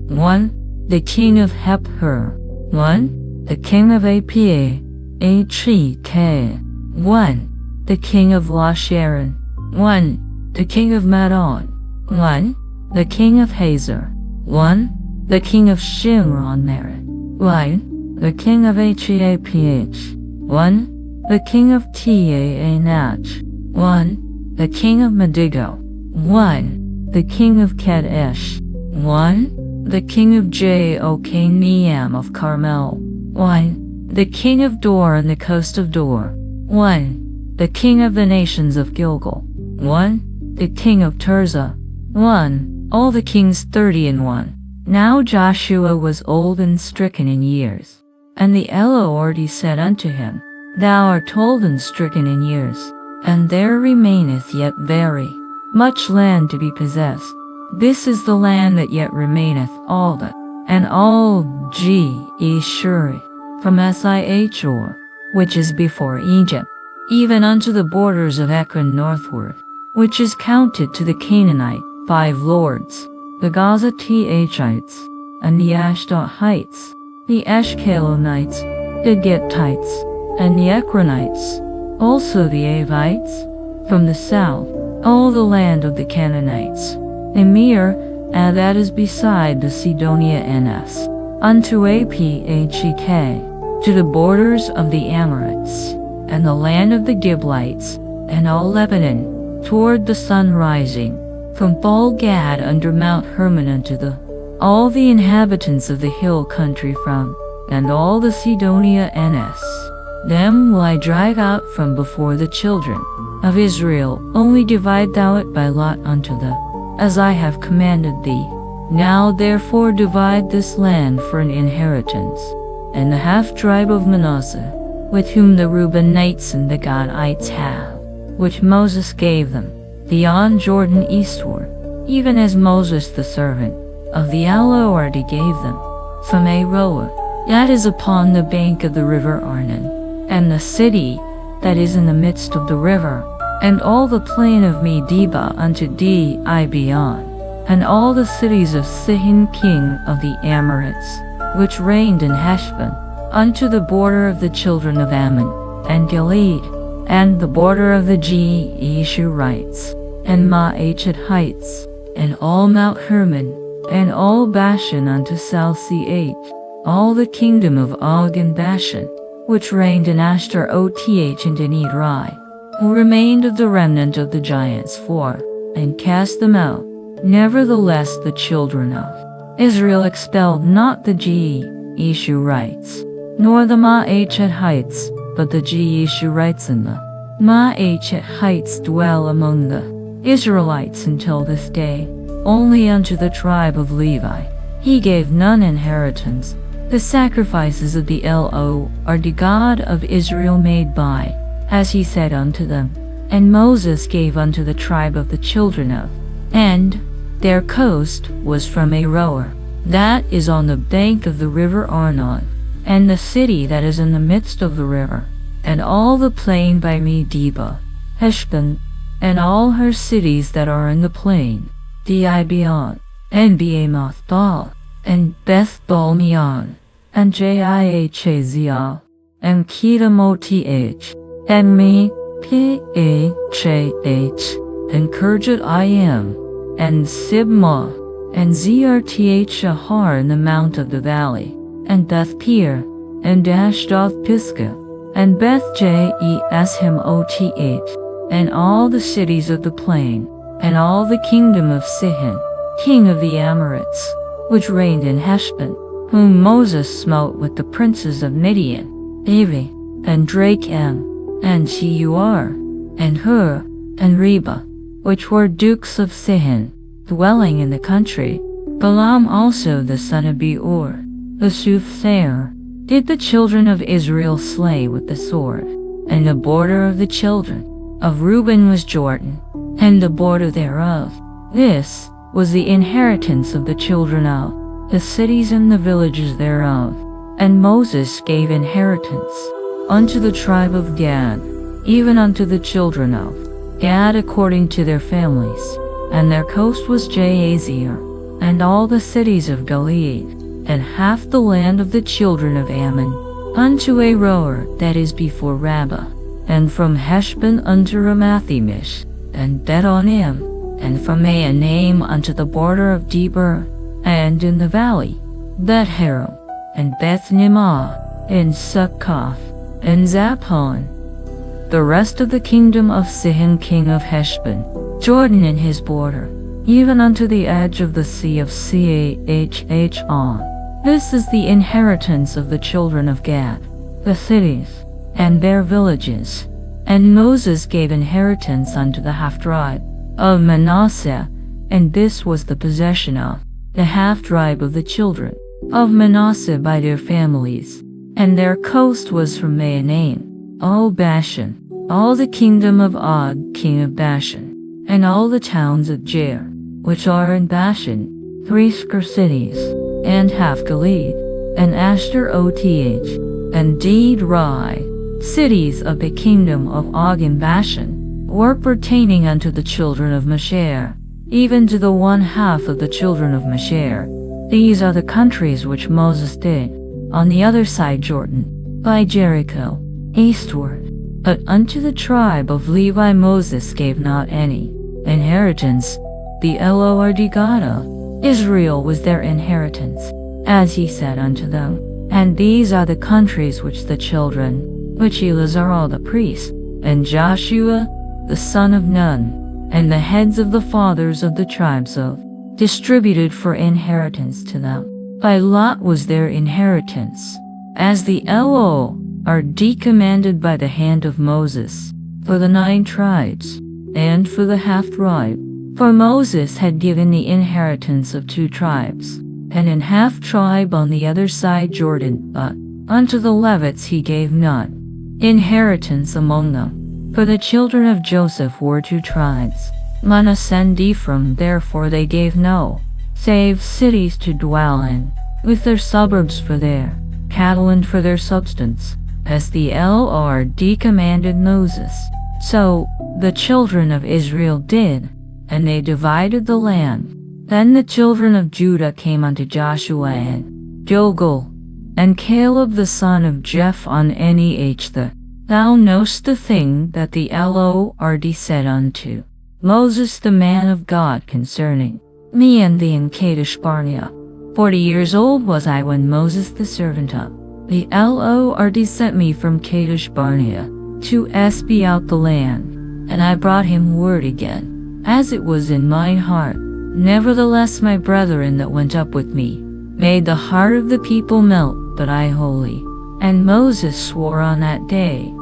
1, the king of Hepher, 1, the king of Apa, Hek, 1, the king of Lasharon, 1, the king of Madon, 1, the king of Hazor, 1, the king of Shimron-Meron, 1, the king of Haph, 1, the king of Taanach, 1, the king of Medigo, 1, the king of Kadesh, 1, the king of Jokneam of Carmel, 1, the king of Dor and the coast of Dor, 1, the king of the nations of Gilgal, 1, the king of Tirzah, 1, all the kings 30 Now Joshua was old and stricken in years, and the Lord said unto him, Thou art old and stricken in years, and there remaineth yet very much land to be possessed. This is the land that yet remaineth, all that, and all Geshuri, from Sihor, which is before Egypt, even unto the borders of Ekron northward, which is counted to the Canaanite 5 lords, the Gazathites, and the Ashdodites, the Ashkelonites, the Gittites, and the Ekronites, also the Avites, from the south, all the land of the Canaanites, Emir, and that is beside the Sidonia Ns, unto Aphek, to the borders of the Amorites, and the land of the Giblites, and all Lebanon, toward the sun rising, from Baal Gad under Mount Hermon unto all the inhabitants of the hill country from, and all the Sidonia Ns. Them will I drive out from before the children of Israel, only divide thou it by lot unto them, as I have commanded thee. Now therefore divide this land for an inheritance, and the half-tribe of Manasseh, with whom the Reubenites and the Gadites have, which Moses gave them, beyond Jordan eastward, even as Moses the servant of the Lord gave them, from Aroer, that is upon the bank of the river Arnon, and the city that is in the midst of the river, and all the plain of Medeba unto Dibon, and all the cities of Sihon king of the Amorites, which reigned in Heshbon, unto the border of the children of Ammon, and Gilead, and the border of the Geshurites, and Maachathites, and all Mount Hermon, and all Bashan unto Salceh, all the kingdom of Og and Bashan, which reigned in Ashtaroth and in Edrei, who remained of the remnant of the giants and cast them out. Nevertheless the children of Israel expelled not the Geshurites, nor the Maachathites, but the Geshurites and the Maachathites dwell among the Israelites until this day. Only unto the tribe of Levi he gave none inheritance. The sacrifices of the Lord the God of Israel made by, as he said unto them. And Moses gave unto the tribe of the children of, and their coast was from Aroer, that is on the bank of the river Arnon, and the city that is in the midst of the river, and all the plain by Medeba, Heshbon, and all her cities that are in the plain, Dibon, and Beamoth-baal, and Beth-baal-meon, and Jahazeel, and Kedemoth, and Meph, and Kirjat-Iam, and Sibmah, and Zerth-shahar in the mount of the valley, and Beth-peor, and Ashdoth-pisgah, and Beth-jeshemoth, and all the cities of the plain, and all the kingdom of Sihon, king of the Amorites, which reigned in Heshbon, whom Moses smote with the princes of Midian, Avi, and Drakem, and Sheur, and Hur, and Reba, which were dukes of Sihon, dwelling in the country. Balaam also the son of Beor, the soothsayer, did the children of Israel slay with the sword. And the border of the children of Reuben was Jordan, and the border thereof. This was the inheritance of the children of the cities and the villages thereof. And Moses gave inheritance unto the tribe of Gad, even unto the children of Gad according to their families. And their coast was Jazer, and all the cities of Gilead, and half the land of the children of Ammon, unto Aroer that is before Rabbah, and from Heshbon unto Ramathimish, and Bet-onim, and from Mahanaim unto the border of Debir, and in the valley, Bet-haram, and Beth-nimah, and Succoth, and Zaphon. The rest of the kingdom of Sihon king of Heshbon, Jordan in his border, even unto the edge of the sea of Chon. This is the inheritance of the children of Gad, the cities, and their villages. And Moses gave inheritance unto the half-tribe of Manasseh, and this was the possession of the half-tribe of the children of Manasseh by their families. And their coast was from Mahanaim, all Bashan, all the kingdom of Og king of Bashan, and all the towns of Jair, which are in Bashan, 3 cities, and half Gilead, and Ashtaroth, and Edrei, cities of the kingdom of Og in Bashan, were pertaining unto the children of Mashar, even to the 1/2 of the children of Mashar. These are the countries which Moses did, on the other side Jordan, by Jericho, eastward. But unto the tribe of Levi Moses gave not any inheritance, the Lord God of Israel was their inheritance, as he said unto them. And these are the countries which the children, which Eleazar the priest, and Joshua the son of Nun, and the heads of the fathers of the tribes of, distributed for inheritance to them. By lot was their inheritance, as the Lord commanded by the hand of Moses, for the 9 tribes, and for the half tribe. For Moses had given the inheritance of 2 tribes, and an half tribe on the other side Jordan, but unto the Levites he gave none inheritance among them. For the children of Joseph were 2 tribes, Manasseh and Ephraim, therefore they gave no, save cities to dwell in, with their suburbs for their cattle and for their substance, as the Lord commanded Moses. So the children of Israel did, and they divided the land. Then the children of Judah came unto Joshua and Gilgal, and Caleb the son of Jephunneh the, Thou knowest the thing that the Lord said unto Moses the man of God concerning me and thee in Kadesh Barnea. 40 years old was I when Moses the servant of the Lord sent me from Kadesh Barnea to espy out the land, and I brought him word again, as it was in mine heart. Nevertheless my brethren that went up with me made the heart of the people melt, but I wholly. And Moses swore on that day,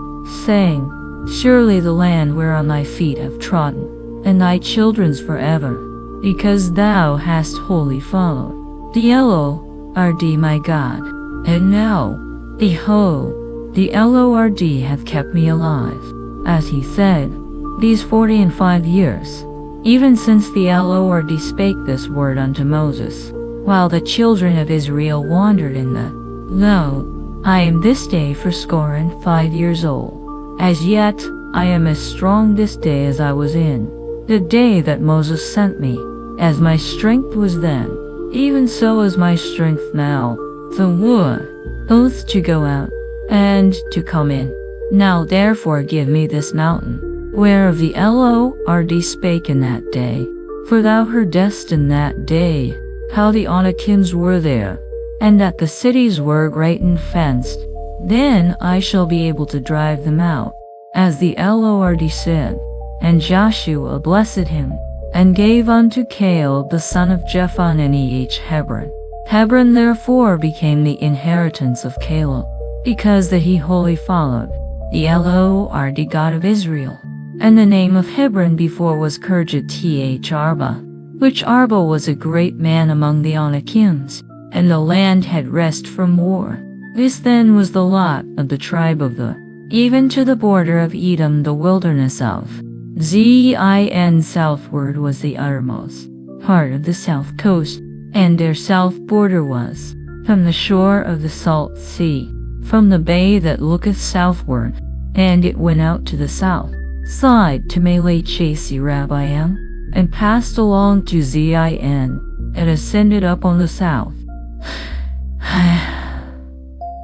saying, Surely the land whereon thy feet have trodden, and thy children's forever, because thou hast wholly followed the Lord my God. And now, behold, the Lord hath kept me alive, as he said, these 45 years, even since the Lord spake this word unto Moses, while the children of Israel wandered in the, Lo, I am this day 85 years old. As yet I am as strong this day as I was in the day that Moses sent me, as my strength was then, even so is my strength now, the wood, both to go out and to come in. Now therefore give me this mountain, whereof the Lord spake in that day, for thou heardest in that day how the Anakims were there, and that the cities were great and fenced. Then I shall be able to drive them out, as the Lord said. And Joshua blessed him, and gave unto Caleb the son of Jephunneh Hebron. Hebron therefore became the inheritance of Caleb, because that he wholly followed the Lord God of Israel. And the name of Hebron before was Kirjath Arba, which Arba was a great man among the Anakims, and the land had rest from war. This then was the lot of the tribe of the, even to the border of Edom, the wilderness of Zin southward was the uttermost part of the south coast, and their south border was from the shore of the salt sea, from the bay that looketh southward, and it went out to the south side to Melech Rabbaim, and passed along to Zin, and ascended up on the south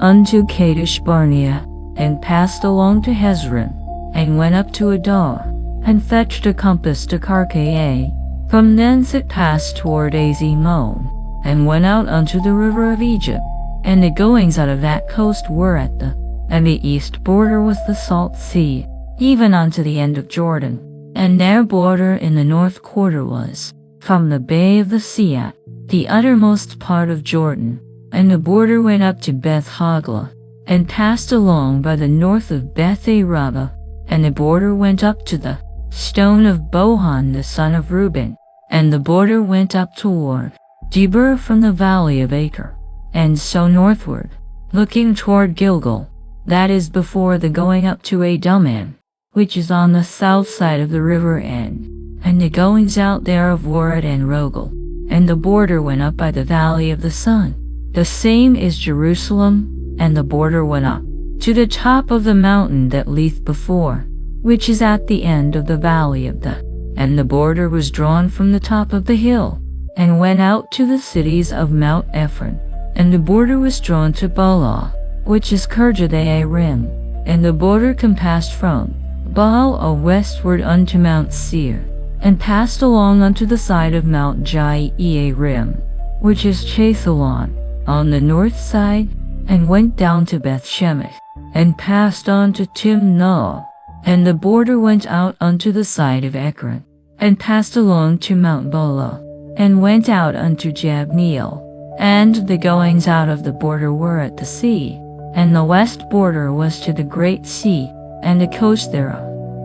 unto Kadesh Barnea, and passed along to Hezron, and went up to Adar, and fetched a compass to Karkae. From thence it passed toward Azimon, and went out unto the river of Egypt. And the goings out of that coast were at the, and the east border was the salt sea, even unto the end of Jordan. And their border in the north quarter was, from the bay of the sea at the uttermost part of Jordan. And the border went up to Beth Hoglah, and passed along by the north of Beth Araba. And the border went up to the stone of Bohan the son of Reuben. And the border went up toward Debir from the valley of Acre, and so northward, looking toward Gilgal, that is before the going up to Adumim, which is on the south side of the river end. And the goings out thereof were at Enrogel. And the border went up by the valley of the sun. The same is Jerusalem, and the border went up to the top of the mountain that lieth before, which is at the end of the valley of the, and the border was drawn from the top of the hill, and went out to the cities of Mount Ephraim. And the border was drawn to Baalah, which is Kirjath-Arim, and the border compassed from Baal westward unto Mount Seir, and passed along unto the side of Mount Jairim, which is Chathalon, on the north side, and went down to Bethshemesh, and passed on to Timnah, and the border went out unto the side of Ekron, and passed along to Mount Bola, and went out unto Jabneel, and the goings out of the border were at the sea, and the west border was to the great sea, and the coast thereof.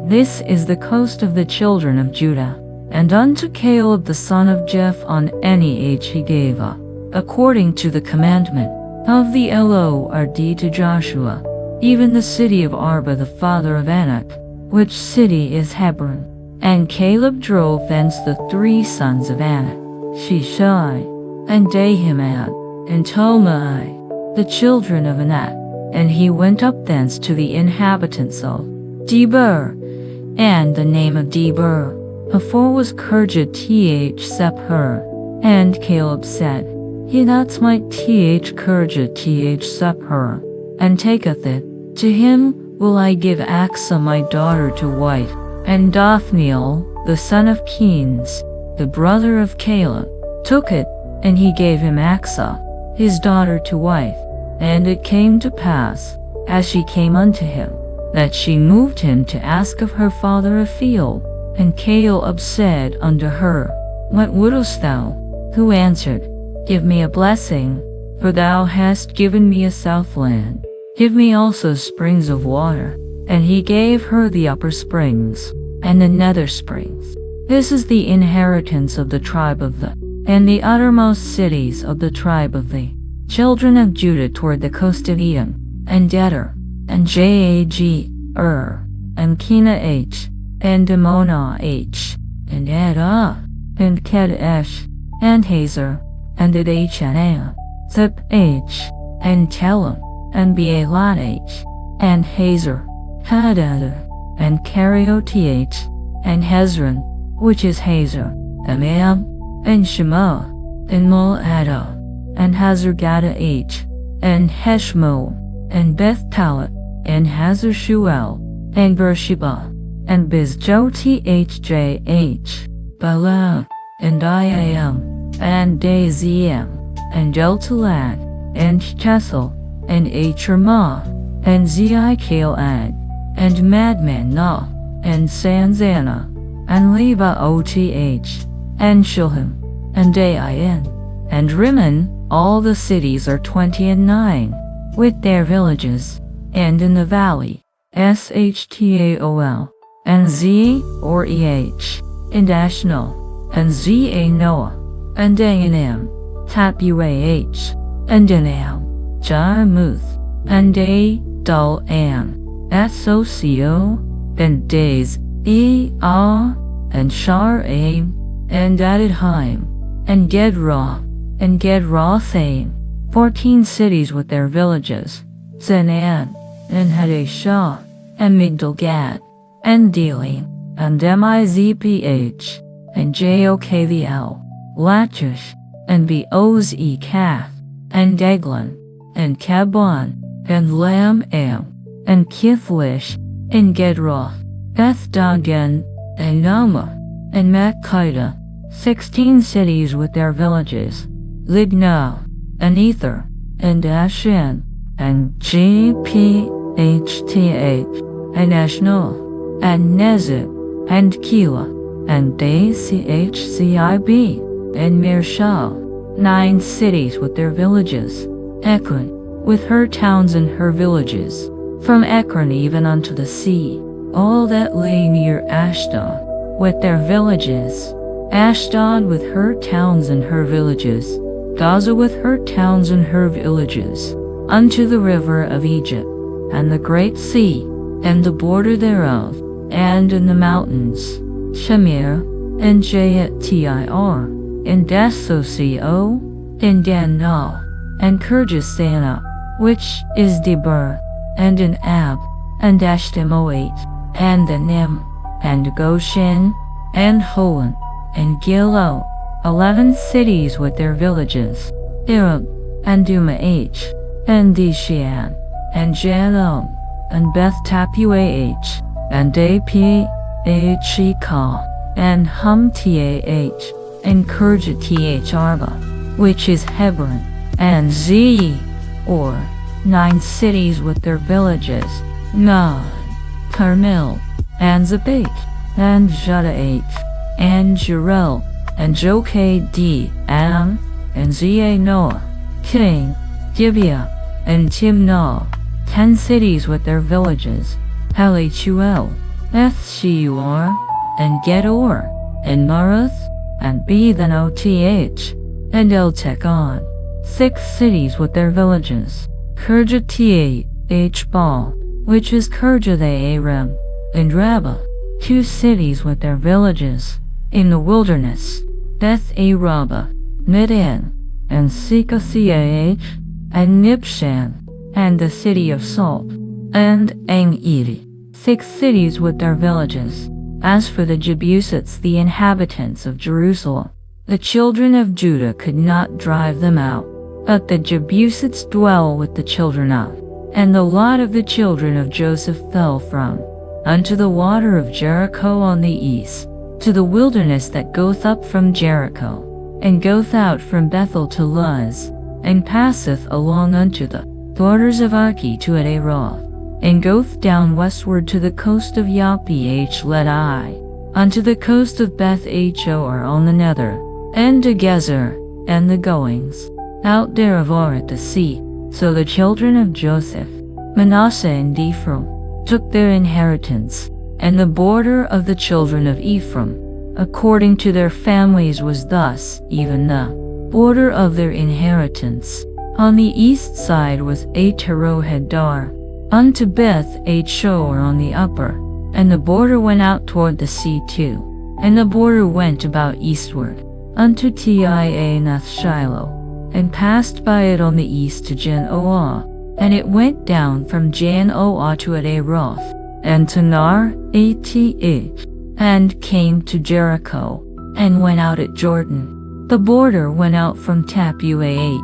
This is the coast of the children of Judah. And unto Caleb the son of Jephunneh he gave up, according to the commandment of the Lord to Joshua, even the city of Arba the father of Anak, which city is Hebron. And Caleb drove thence the 3 sons of Anak, Sheshai, and Ahiman, and Talmai, the children of Anak. And he went up thence to the inhabitants of Debir, and the name of Debir afore was Kirjath Sepher. And Caleb said, He that smite Kirjath Sepher, and taketh it, to him will I give Achsah my daughter to wife. And Othniel, the son of Kenaz, the brother of Caleb, took it, and he gave him Achsah, his daughter to wife. And it came to pass, as she came unto him, that she moved him to ask of her father a field. And Caleb said unto her, What wouldest thou? Who answered, Give me a blessing, for thou hast given me a southland. Give me also springs of water. And he gave her the upper springs, and the nether springs. This is the inheritance of the tribe of the, and the uttermost cities of the tribe of the children of Judah toward the coast of Edom, and Deder, and Jag, and Kenah, and Dimonah, and Edah, and Kedesh, and Hazer, and Adachanaah, Zip, and Telem, and Bealot, and Hazer, Hadad, and Kariot, and Hezron, which is Hazer, Amam, and Shema, and Moadah, and Hazargada, and Heshmo, and Beth Talat, and Hazar Shuel, and Beersheba, and Bizjoth, Bala, and Iam, and Dazim, and Jeltalad, and Chesel, and Achermah, and Zeikaelad, and Madmenah, and Sanzana, and Lebaoth, and Shilhim, and Dain, and Rimmon. All the cities are 29, with their villages, and in the valley, Shtaol, and and Ashnol, and Zanoah, and Danim, Tapuah, and Danam, Jarmuth, and Dalam, Associo, and Days, and Sharaim, and Adidheim, and Gedrah, and Gedrothaim, 14 cities with their villages, Zenan, and Hadashah, and Migdalgad, and Delim, and Mizph, and Jokvl, Lachish, and Beoz-Kath, and Eglon, and Kabon, and Lamam, and Kithlish, and Gedroth, Beth-dagon, and Nama, and Makkedah, 16 cities with their villages, Libnah, and Ether, and Ashan, and Gphth, and Ashnol, and Nezib, and Keilah, and Dachcib, and Mirshal, 9 cities with their villages, Ekron, with her towns and her villages, from Ekron even unto the sea, all that lay near Ashdod, with their villages, Ashdod with her towns and her villages, Gaza with her towns and her villages, unto the river of Egypt, and the great sea, and the border thereof, and in the mountains, Shamir, and Jattir, and Dasocio, and Danal, and Kirjasana, which is Debir, and in Ab, and Ashtemoat, and the Nim, and Goshen, and Holon, and Gilo, 11 cities with their villages, Arab, and Dumah, and Dishan, and Jalom, and Beth Tapuah, and Apphekah, and Hum-Tah, and Kirjath Arba, which is Hebron, and Ze, or 9 cities with their villages, Nod, Carmel, and Zabach, and Judahah, and Jerel, and Joked, Am, and Noah, King, Gibeah, and Timnah, 10 cities with their villages, Halichuel, Ethsheor, and Gedor, and Marath, and Bethanoth, and Eltekon, 6 cities with their villages, Kirjath Baal, which is Kirjath-Aram, and Rabbah, 2 cities with their villages, in the wilderness, Beth-Araba, Midian, and Sekathiah, and Nibshan, and the city of Salt, and Ang-Edi, 6 cities with their villages. As for the Jebusites, the inhabitants of Jerusalem, the children of Judah could not drive them out, but the Jebusites dwell with the children of, and the lot of the children of Joseph fell from, unto the water of Jericho on the east, to the wilderness that goeth up from Jericho, and goeth out from Bethel to Luz, and passeth along unto the borders of Arki to Adaroth, and goeth down westward to the coast of Yapih-Ledai, unto the coast of Beth-Achor on the nether, and to Gezer, and the goings out thereof at the sea. So the children of Joseph, Manasseh and Ephraim, took their inheritance, and the border of the children of Ephraim, according to their families, was thus, even the border of their inheritance. On the east side was Atarohedar, unto Beth-Achor on the upper, and the border went out toward the sea too, and the border went about eastward, unto Tianath-Shiloh, and passed by it on the east to Janoah, and it went down from Janoah to Adaroth, and to Nar-Ath, and came to Jericho, and went out at Jordan. The border went out from Tapuah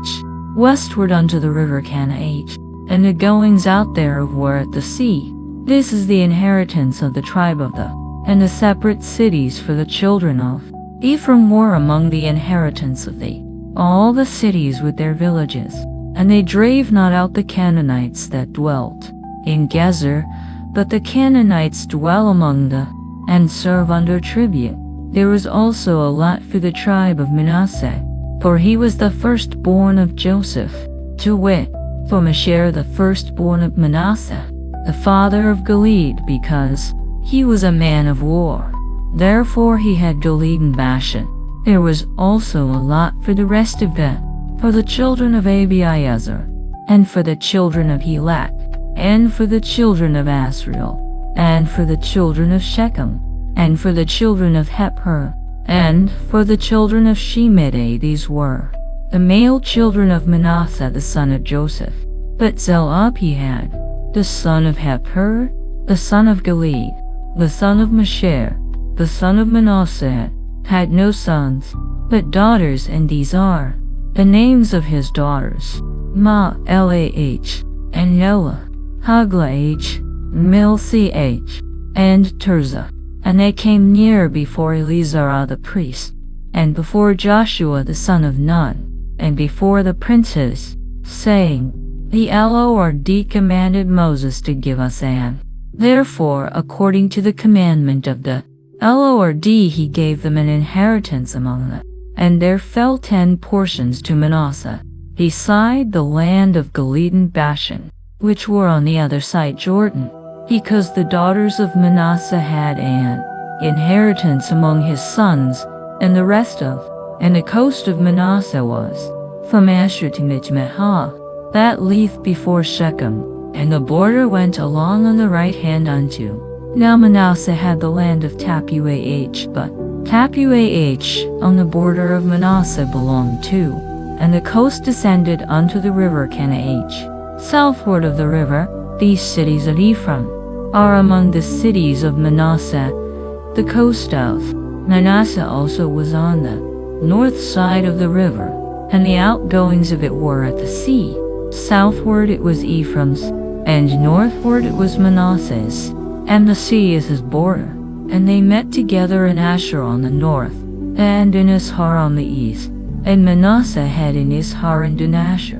westward unto the river Canaach, and the goings out thereof were at the sea. This is the inheritance of the tribe of the, and the separate cities for the children of Ephraim were among the inheritance of the, all the cities with their villages. And they drave not out the Canaanites that dwelt in Gezer, but the Canaanites dwell among the, and serve under tribute. There was also a lot for the tribe of Manasseh, for he was the firstborn of Joseph, to wit, for Mashir the firstborn of Manasseh, the father of Gilead, because he was a man of war. Therefore he had Gilead and Bashan. There was also a lot for the rest of them, for the children of Abiezer, and for the children of Helak, and for the children of Asriel, and for the children of Shechem, and for the children of Hepher, and for the children of Shemida. These were the male children of Manasseh the son of Joseph. But Zelophehad, the son of Hepher, the son of Gilead, the son of Mashir, the son of Manasseh, had no sons, but daughters, and these are the names of his daughters: Maalah, and Noah, Haglah, Milcah, and Tirzah. And they came near before Eleazar the priest, and before Joshua the son of Nun, and before the princes, saying, The Lord commanded Moses to give us an. Therefore, according to the commandment of the Lord, he gave them an inheritance among them. And there fell 10 portions to Manasseh, beside the land of Gilead and Bashan, which were on the other side Jordan, because the daughters of Manasseh had an inheritance among his sons, and the rest of, and the coast of Manasseh was from Asher to Michmah, that lieth before Shechem, and the border went along on the right hand unto. Now Manasseh had the land of Tapuah, but Tapuah on the border of Manasseh belonged to, and the coast descended unto the river Canaach. Southward of the river, these cities of Ephraim are among the cities of Manasseh. The coast of Manasseh also was on the north side of the river, and the outgoings of it were at the sea. Southward it was Ephraim's, and northward it was Manasseh's, and the sea is his border. And they met together in Asher on the north, and in Ishar on the east. And Manasseh had in Ishar and in Asher,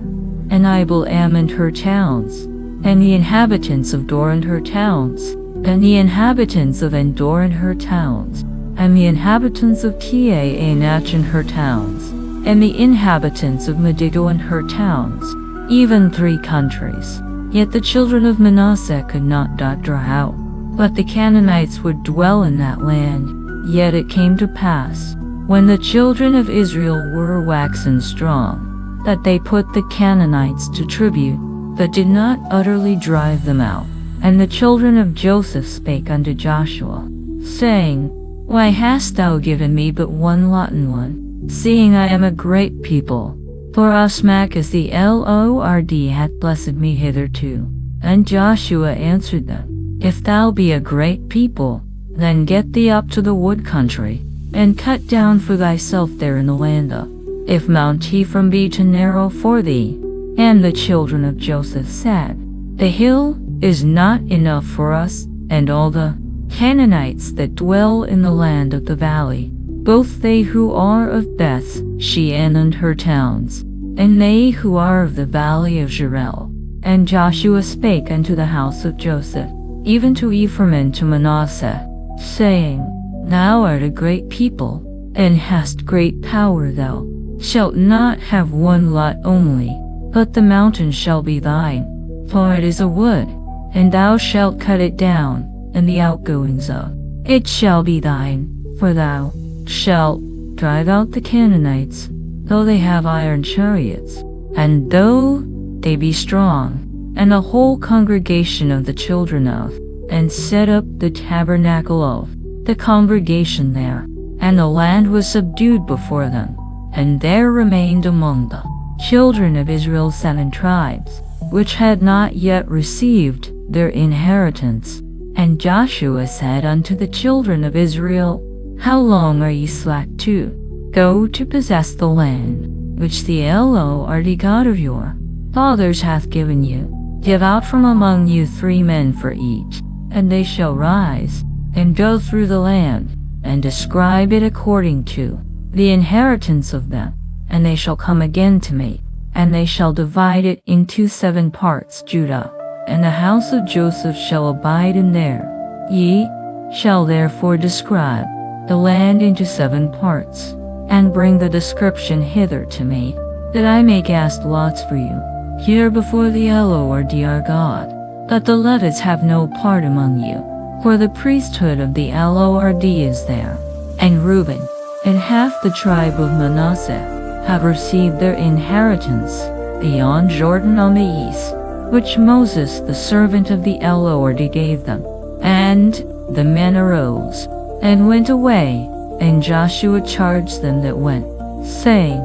and Ibleam and her towns, and the inhabitants of Dor and her towns, and the inhabitants of Endor and her towns, and the inhabitants of Taanach and her towns, and the inhabitants of Megiddo and her towns, even 3 countries. Yet the children of Manasseh could not draw out, but the Canaanites would dwell in that land. Yet it came to pass, when the children of Israel were waxen strong, that they put the Canaanites to tribute, but did not utterly drive them out. And the children of Joseph spake unto Joshua, saying, Why hast thou given me but one lot in one, seeing I am a great people? For Asmach as the Lord hath blessed me hitherto. And Joshua answered them, If thou be a great people, then get thee up to the wood country, and cut down for thyself there in the land of, if Mount Ephraim be too narrow for thee. And the children of Joseph said, The hill is not enough for us, and all the Canaanites that dwell in the land of the valley, both they who are of Beth Shean and her towns, and they who are of the valley of Jerel. And Joshua spake unto the house of Joseph, even to Ephraim and to Manasseh, saying, Thou art a great people, and hast great power. Thou shalt not have one lot only, but the mountain shall be thine, for it is a wood, and thou shalt cut it down, and the outgoings of it shall be thine, for thou shalt drive out the Canaanites, though they have iron chariots, and though they be strong. And the whole congregation of the children of, and set up the tabernacle of the congregation there, and the land was subdued before them. And there remained among the children of Israel 7 tribes, which had not yet received their inheritance. And Joshua said unto the children of Israel, How long are ye slack to go to possess the land, which the Lord God of your fathers hath given you? Give out from among you 3 men for each, and they shall rise, and go through the land, and describe it according to the inheritance of them. And they shall come again to me, and they shall divide it into 7 parts. Judah and the house of Joseph shall abide in there. Ye shall therefore describe the land into 7 parts, and bring the description hither to me, that I may cast lots for you, here before the Lord our God, that the Levites have no part among you, for the priesthood of the Lord is there. And Reuben and half the tribe of Manasseh have received their inheritance beyond Jordan on the east, which Moses the servant of the Lord gave them. And the men arose and went away, and Joshua charged them that went, saying,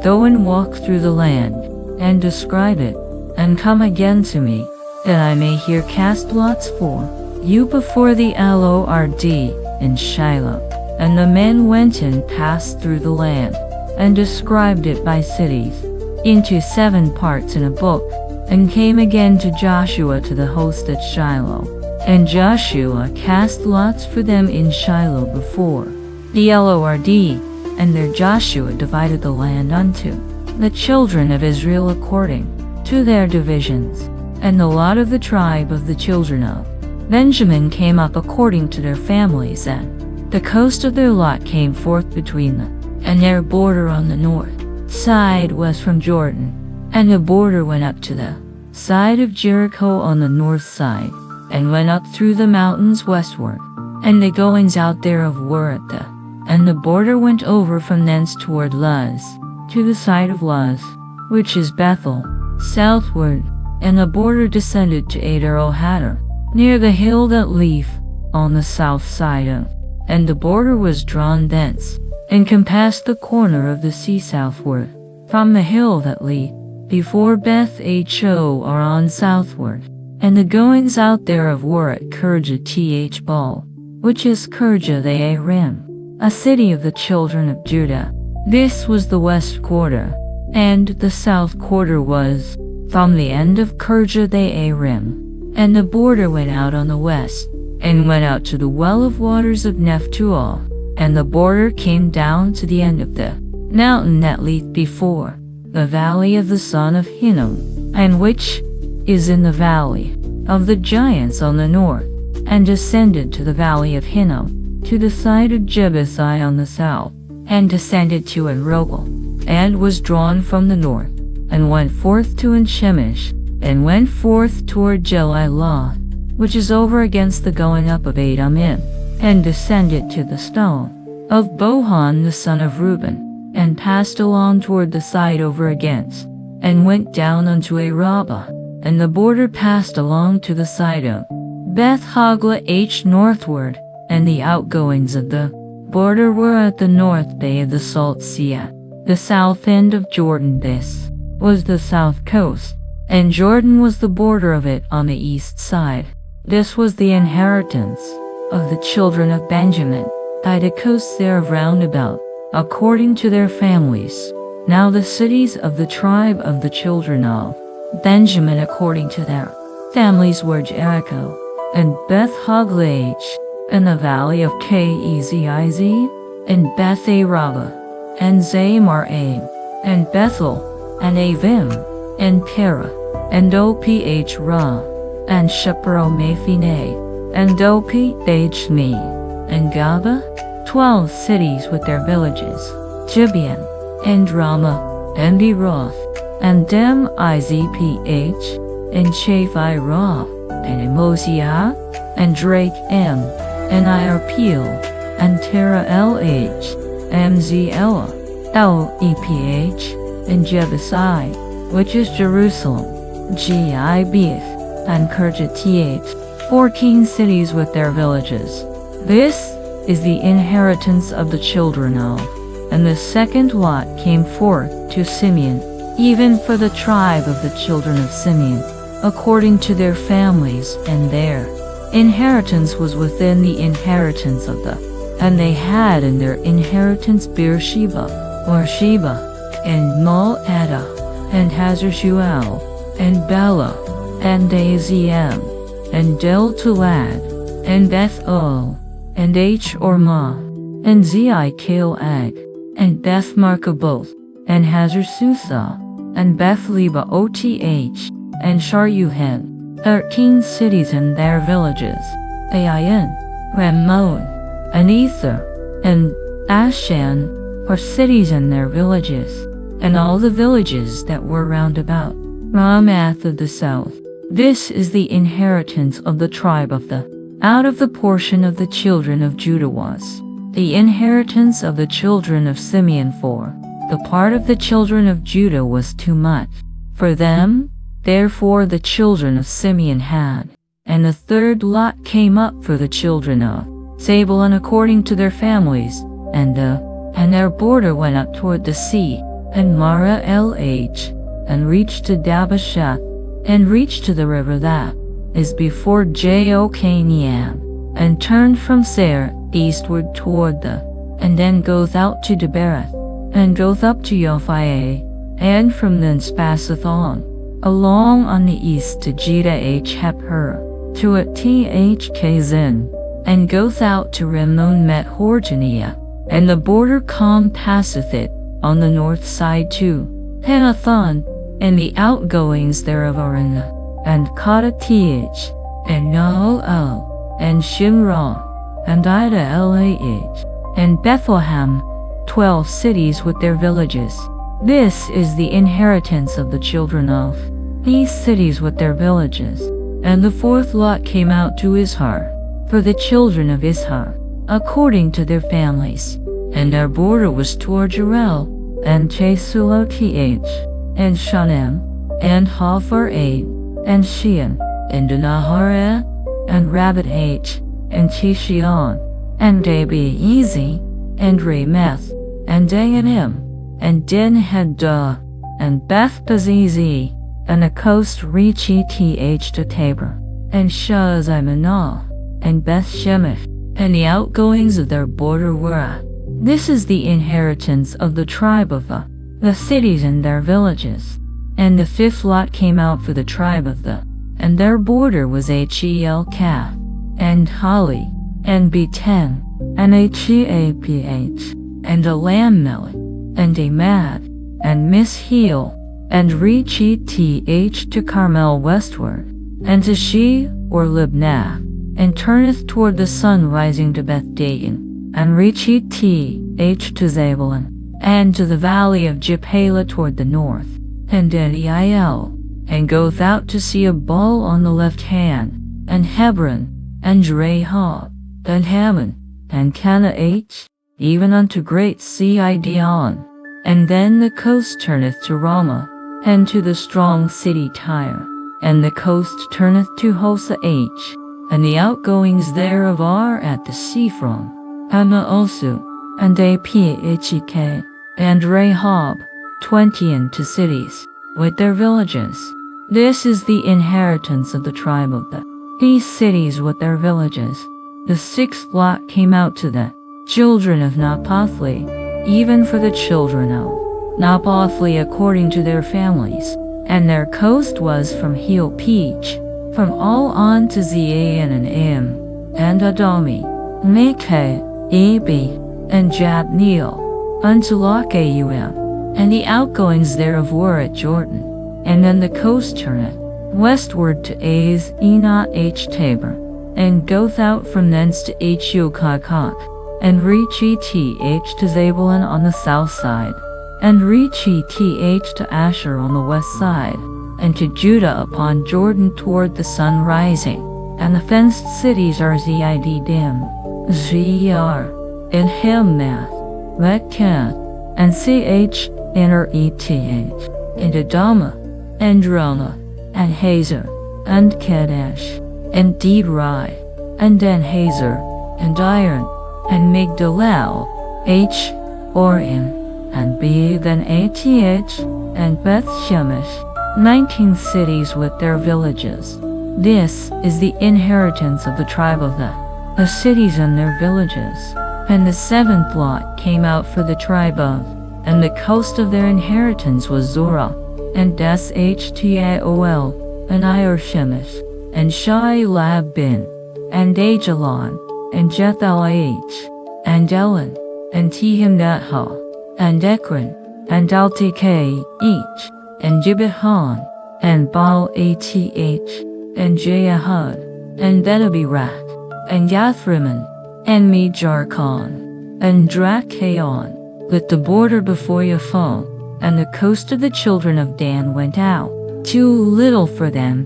Go and walk through the land, and describe it, and come again to me, that I may here cast lots for you before the Lord in Shiloh. And the men went and passed through the land, and described it by cities, into 7 parts in a book, and came again to Joshua to the host at Shiloh. And Joshua cast lots for them in Shiloh before the Lord, and there Joshua divided the land unto the children of Israel according to their divisions. And the lot of the tribe of the children of Benjamin came up according to their families, and the coast of their lot came forth between them, and their border on the north side was from Jordan, and the border went up to the side of Jericho on the north side, and went up through the mountains westward, and the goings out thereof were at the, and the border went over from thence toward Luz, to the side of Luz, which is Bethel, southward, and the border descended to Adarohadar, near the hill that lieth on the south side of, and the border was drawn thence, and compassed the corner of the sea southward, from the hill that lieth before Beth Ho or on southward, and the goings out thereof were at Kirjath Baal, which is Kirjath Arim, a city of the children of Judah. This was the west quarter, and the south quarter was from the end of Kirjath Arim, and the border went out on the west and went out to the well of waters of Nephtuel, and the border came down to the end of the mountain that leapt before the valley of the son of Hinnom, and which is in the valley of the giants on the north, and descended to the valley of Hinnom, to the side of Jebusi on the south, and descended to Enrogel, and was drawn from the north, and went forth to Enshemish, and went forth toward Jelilah, which is over against the going up of Adamim, and descended to the stone of Bohan the son of Reuben, and passed along toward the side over against, and went down unto Arabah, and the border passed along to the side of Beth Hoglah northward, and the outgoings of the border were at the north bay of the Salt Sea, at the south end of Jordan. This was the south coast, and Jordan was the border of it on the east side. This was the inheritance of the children of Benjamin, by the coasts thereof round about, according to their families. Now the cities of the tribe of the children of Benjamin according to their families were Jericho, and Beth Hoglah, and the valley of Keziz, and Beth Arabah, and Zamaraim, and Bethel, and Avim, and Terah, and Oph Ra, and Shepheromaphine, and Oph Me, and Gaba, 12 cities with their villages, Gibeon, and Ramah, and Beroth, and Dem Izph, and Chephirah, and Mosiah, and Drake M, and Irpeel, and Terah Lh, and Zelah, Leph, and Jebusi, which is Jerusalem, Gibeth, and Kirjath, 14 cities with their villages. This is the inheritance of the children of. And the second lot came forth to Simeon, even for the tribe of the children of Simeon, according to their families, and their inheritance was within the inheritance of the. And they had in their inheritance Beersheba, or Sheba, and Moadah, and Hazar-Shual, and Bela, and Azem, and Deltalad, and Bethel, and Hormah, and Zei-Cal'ag, and Beth Markaboth, and Hazar-Susa, and Beth-Leba Oth, and Sharuhen, 13 cities and their villages, Ain, Rammon, and Ether, and Ashan, or cities and their villages, and all the villages that were round about, Ramath of the south. This is the inheritance of the tribe of the. Out of the portion of the children of Judah was the inheritance of the children of Simeon, for the part of the children of Judah was too much for them, therefore the children of Simeon had. And the third lot came up for the children of Zabulon according to their families, and their border went up toward the sea, and Mara Lh, and reached to Dabasheth, and reached to the river that is before Jokneam, and turned from Seir eastward toward the, and then goeth out to Debereth, and goeth up to Yophia, and from thence passeth on, along on the east to Jeda Hepher, to at Kazin, and goeth out to Rimmon Met-Horjaniah, and the border passeth it on the north side to Panathon, and the outgoings thereof are in the, and Katath, and Naal, and Shimron, and Ida Lah, and Bethlehem, 12 cities with their villages. This is the inheritance of the children of these cities with their villages. And the fourth lot came out to Izhar, for the children of Izhar, according to their families. And their border was toward Jerel, and Chesuloth, and Shunem, and Hapharad, and Shean, and Naharah, and Rabbit, and Tishion, and Dabeezi, and Rameth, and Dayanim, and Din-Haddah, and Beth-Bazizi, and the coast reacheth to Tabor, and Shazaimanah, and Beth-Shemesh, and the outgoings of their border were at. This is the inheritance of the tribe of the cities and their villages. And the fifth lot came out for the tribe of the, and their border was Helkath, and Holly, and Beten, and Heaph, and Elimelech, and Amad, and Misheel, and reach to Carmel westward, and to She or Libnah, and turneth toward the sun rising to Beth-dagon, and reach to Zebulun, and to the valley of Jephthah toward the north, and Eliel, and goeth out to see a Baal on the left hand, and Hebron, and Rehob, and Hammon, and Canaach, even unto great Sidon. And then the coast turneth to Ramah, and to the strong city Tyre, and the coast turneth to Hosah, and the outgoings thereof are at the Sephron, and Maosu, and Aphek, and Rehob, 20 into cities, with their villages. This is the inheritance of the tribe of these cities with their villages. The sixth lot came out to the children of Naphtali, even for the children of Naphtali according to their families, and their coast was from Heel-Pech, from all on to Zean and Am, and Adami, Makah, Abi, and Jabneel, unto Lochaim, and the outgoings thereof were at Jordan. And then the coast turneth westward to Az Enot Tabor, and goeth out from thence to Ukakak, and reach to Zebulun on the south side, and reach to Asher on the west side, and to Judah upon Jordan toward the sun rising. And the fenced cities are Ziddim, Zer, and Hemnath, Rekkath, and Eth, and Adama, and Ramah, and Hazor, and Kadesh, and Debri, and Dan Hazor, and Iron, and Migdalel, Orim, and Bethan Ath, and Beth Shemesh, 19 cities with their villages. This is the inheritance of the tribe of the cities and their villages. And the seventh lot came out for the tribe of, and the coast of their inheritance was Zorah, and Shtaol, and Shemesh, and Shai-Lab-bin, and Ajalon, and Jethel-H, and Elon, and Tehimnatha, and Ekron, and Altekeh, and Gibbethon, and Baal-Ath, and Jahad, and Benabirath, and Yathrimmon, and Mejarkon, and Drakaon, with the border before Yaphon. And the coast of the children of Dan went out, too little for them.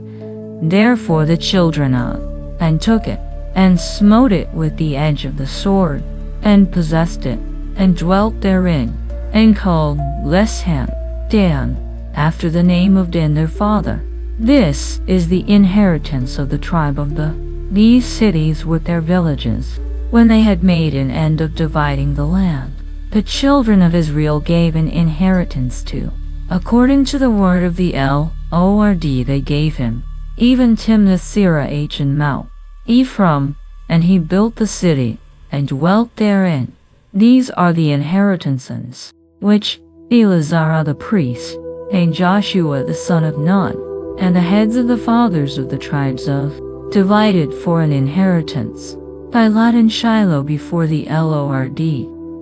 Therefore the children of and took it, and smote it with the edge of the sword, and possessed it, and dwelt therein, and called Leshem, Dan, after the name of Dan their father. This is the inheritance of the tribe of these cities with their villages. When they had made an end of dividing the land, the children of Israel gave an inheritance to, according to the word of the Lord they gave him, even Timnath-Serah and Mount Ephraim, and he built the city, and dwelt therein. These are the inheritances, which Eleazar the priest, and Joshua the son of Nun, and the heads of the fathers of the tribes of, divided for an inheritance, by lot in Shiloh before the Lord,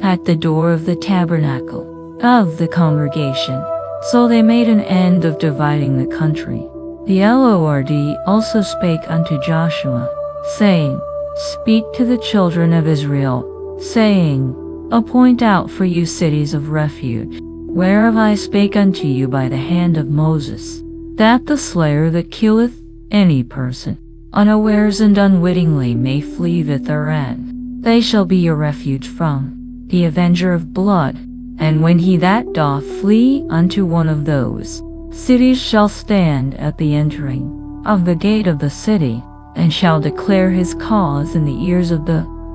at the door of the tabernacle of the congregation. So they made an end of dividing the country. The Lord also spake unto Joshua, saying, Speak to the children of Israel, saying, Appoint out for you cities of refuge, whereof I spake unto you by the hand of Moses, that the slayer that killeth any person, unawares and unwittingly may flee therein. They shall be your refuge from the avenger of blood, and when he that doth flee unto one of those cities shall stand at the entering of the gate of the city, and shall declare his cause in the ears of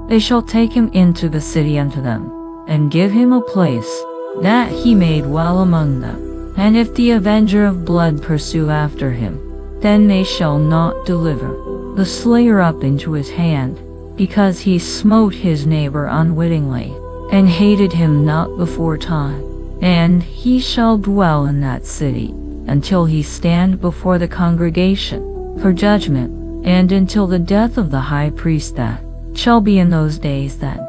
they shall take him into the city unto them, and give him a place, that he may dwell among them. And if the avenger of blood pursue after him, then they shall not deliver the slayer up into his hand, because he smote his neighbor unwittingly, and hated him not before time. And he shall dwell in that city, until he stand before the congregation, for judgment, and until the death of the high priest that shall be in those days, then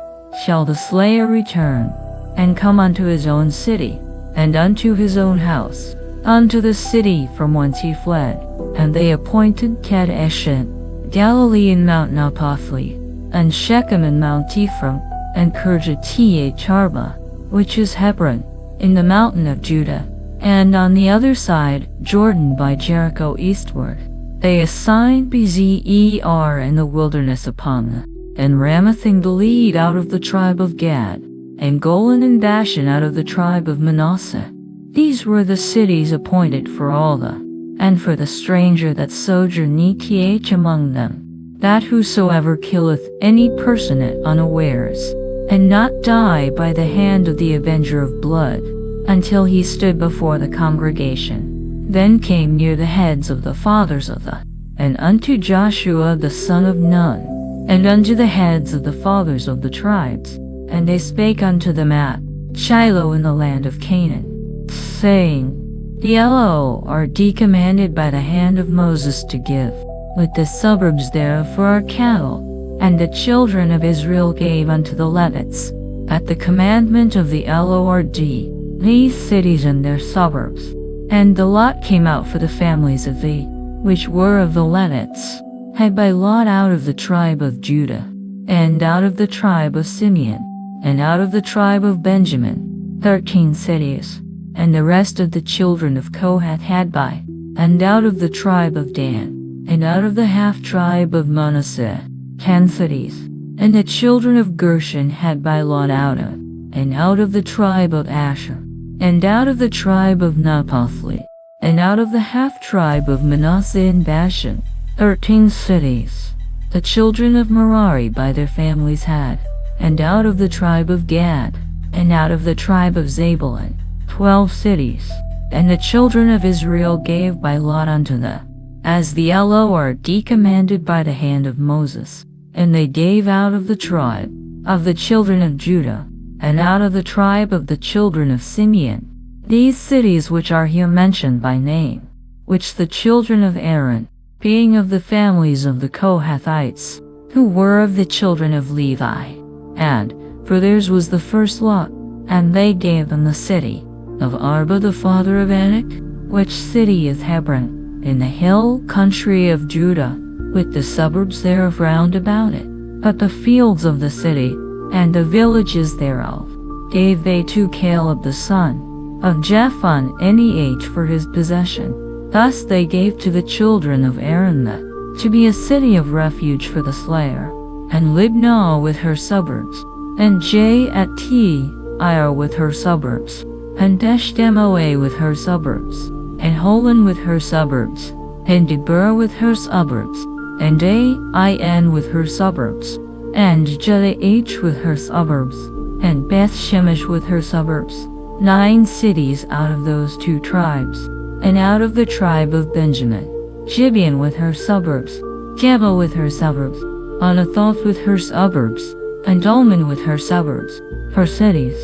shall the slayer return, and come unto his own city, and unto his own house, unto the city from whence he fled. And they appointed Kadeshin, Galilee in Mount Naphtali, and Shechem in Mount Ephraim, and Kirjathaarba, which is Hebron, in the mountain of Judah, and on the other side Jordan by Jericho eastward. They assigned Bezer in the wilderness upon the, and Ramoth in Gilead out of the tribe of Gad, and Golan and Bashan out of the tribe of Manasseh. These were the cities appointed for all the, and for the stranger that sojourneth among them, that whosoever killeth any person at unawares, and not die by the hand of the avenger of blood, until he stood before the congregation. Then came near the heads of the fathers of the, and unto Joshua the son of Nun, and unto the heads of the fathers of the tribes, and they spake unto them at Shiloh in the land of Canaan, saying, The Lord commanded by the hand of Moses to give, with the suburbs thereof for our cattle, and the children of Israel gave unto the Levites, at the commandment of the Lord, these cities and their suburbs. And the lot came out for the families of the, which were of the Levites, had by lot out of the tribe of Judah, and out of the tribe of Simeon, and out of the tribe of Benjamin, 13 cities, and the rest of the children of Kohath had by, and out of the tribe of Dan, and out of the half-tribe of Manasseh, 10 cities, and the children of Gershon had by lot out of, and out of the tribe of Asher, and out of the tribe of Naphtali, and out of the half-tribe of Manasseh and Bashan, 13 cities. The children of Merari by their families had, and out of the tribe of Gad, and out of the tribe of Zebulun, 12 cities. And the children of Israel gave by lot unto the, as the Lord commanded by the hand of Moses. And they gave out of the tribe of the children of Judah, and out of the tribe of the children of Simeon, these cities which are here mentioned by name, which the children of Aaron, being of the families of the Kohathites, who were of the children of Levi, and, for theirs was the first lot, and they gave them the city of Arba the father of Anak, which city is Hebron, in the hill country of Judah, with the suburbs thereof round about it. But the fields of the city, and the villages thereof, gave they to Caleb the son of Jephunneh for his possession. Thus they gave to the children of Aaron the, to be a city of refuge for the slayer, and Libnah with her suburbs, and Jattir with her suburbs, and Eshtemoa with her suburbs, and Holon with her suburbs, and Debir with her suburbs, and Ain with her suburbs, and Jeddah with her suburbs, and Beth Shemesh with her suburbs, 9 cities out of those 2 tribes. And out of the tribe of Benjamin, Gibeon with her suburbs, Geba with her suburbs, Anathoth with her suburbs, and Dolman with her suburbs, her cities.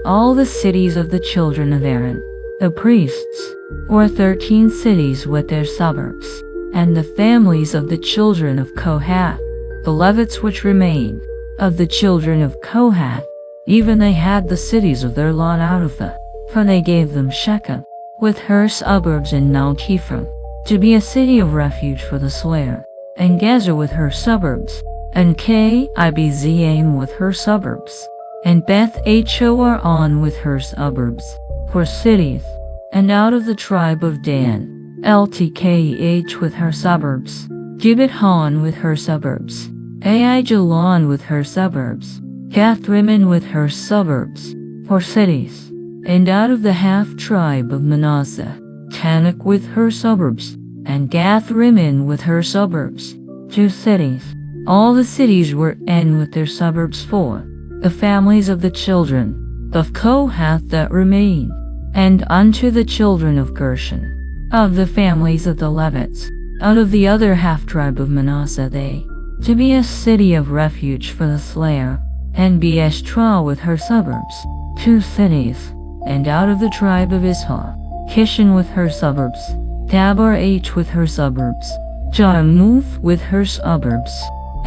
All the cities of the children of Aaron, the priests, were 13 cities with their suburbs. And the families of the children of Kohath, the Levites which remained, of the children of Kohath, even they had the cities of their lot out of the, for they gave them Shechem, with her suburbs in Mount Ephraim, to be a city of refuge for the slayer, and Gezer with her suburbs, and Kibzaim with her suburbs, and Beth Horon with her suburbs, for cities. And out of the tribe of Dan, Eltkeh with her suburbs, Gibbethon with her suburbs, Aijalon with her suburbs, Gathrimmon with her suburbs, for cities. And out of the half-tribe of Manasseh, Tanakh with her suburbs, and Gathrimmon with her suburbs, 2 cities. All the cities were with their suburbs for the families of the children of Kohath that remained. And unto the children of Gershon, of the families of the Levites, out of the other half-tribe of Manasseh they, to be a city of refuge for the slayer, and Beeshtra with her suburbs, 2 cities. And out of the tribe of Issachar, Kishon with her suburbs, Tabor with her suburbs, Jarmuth with her suburbs,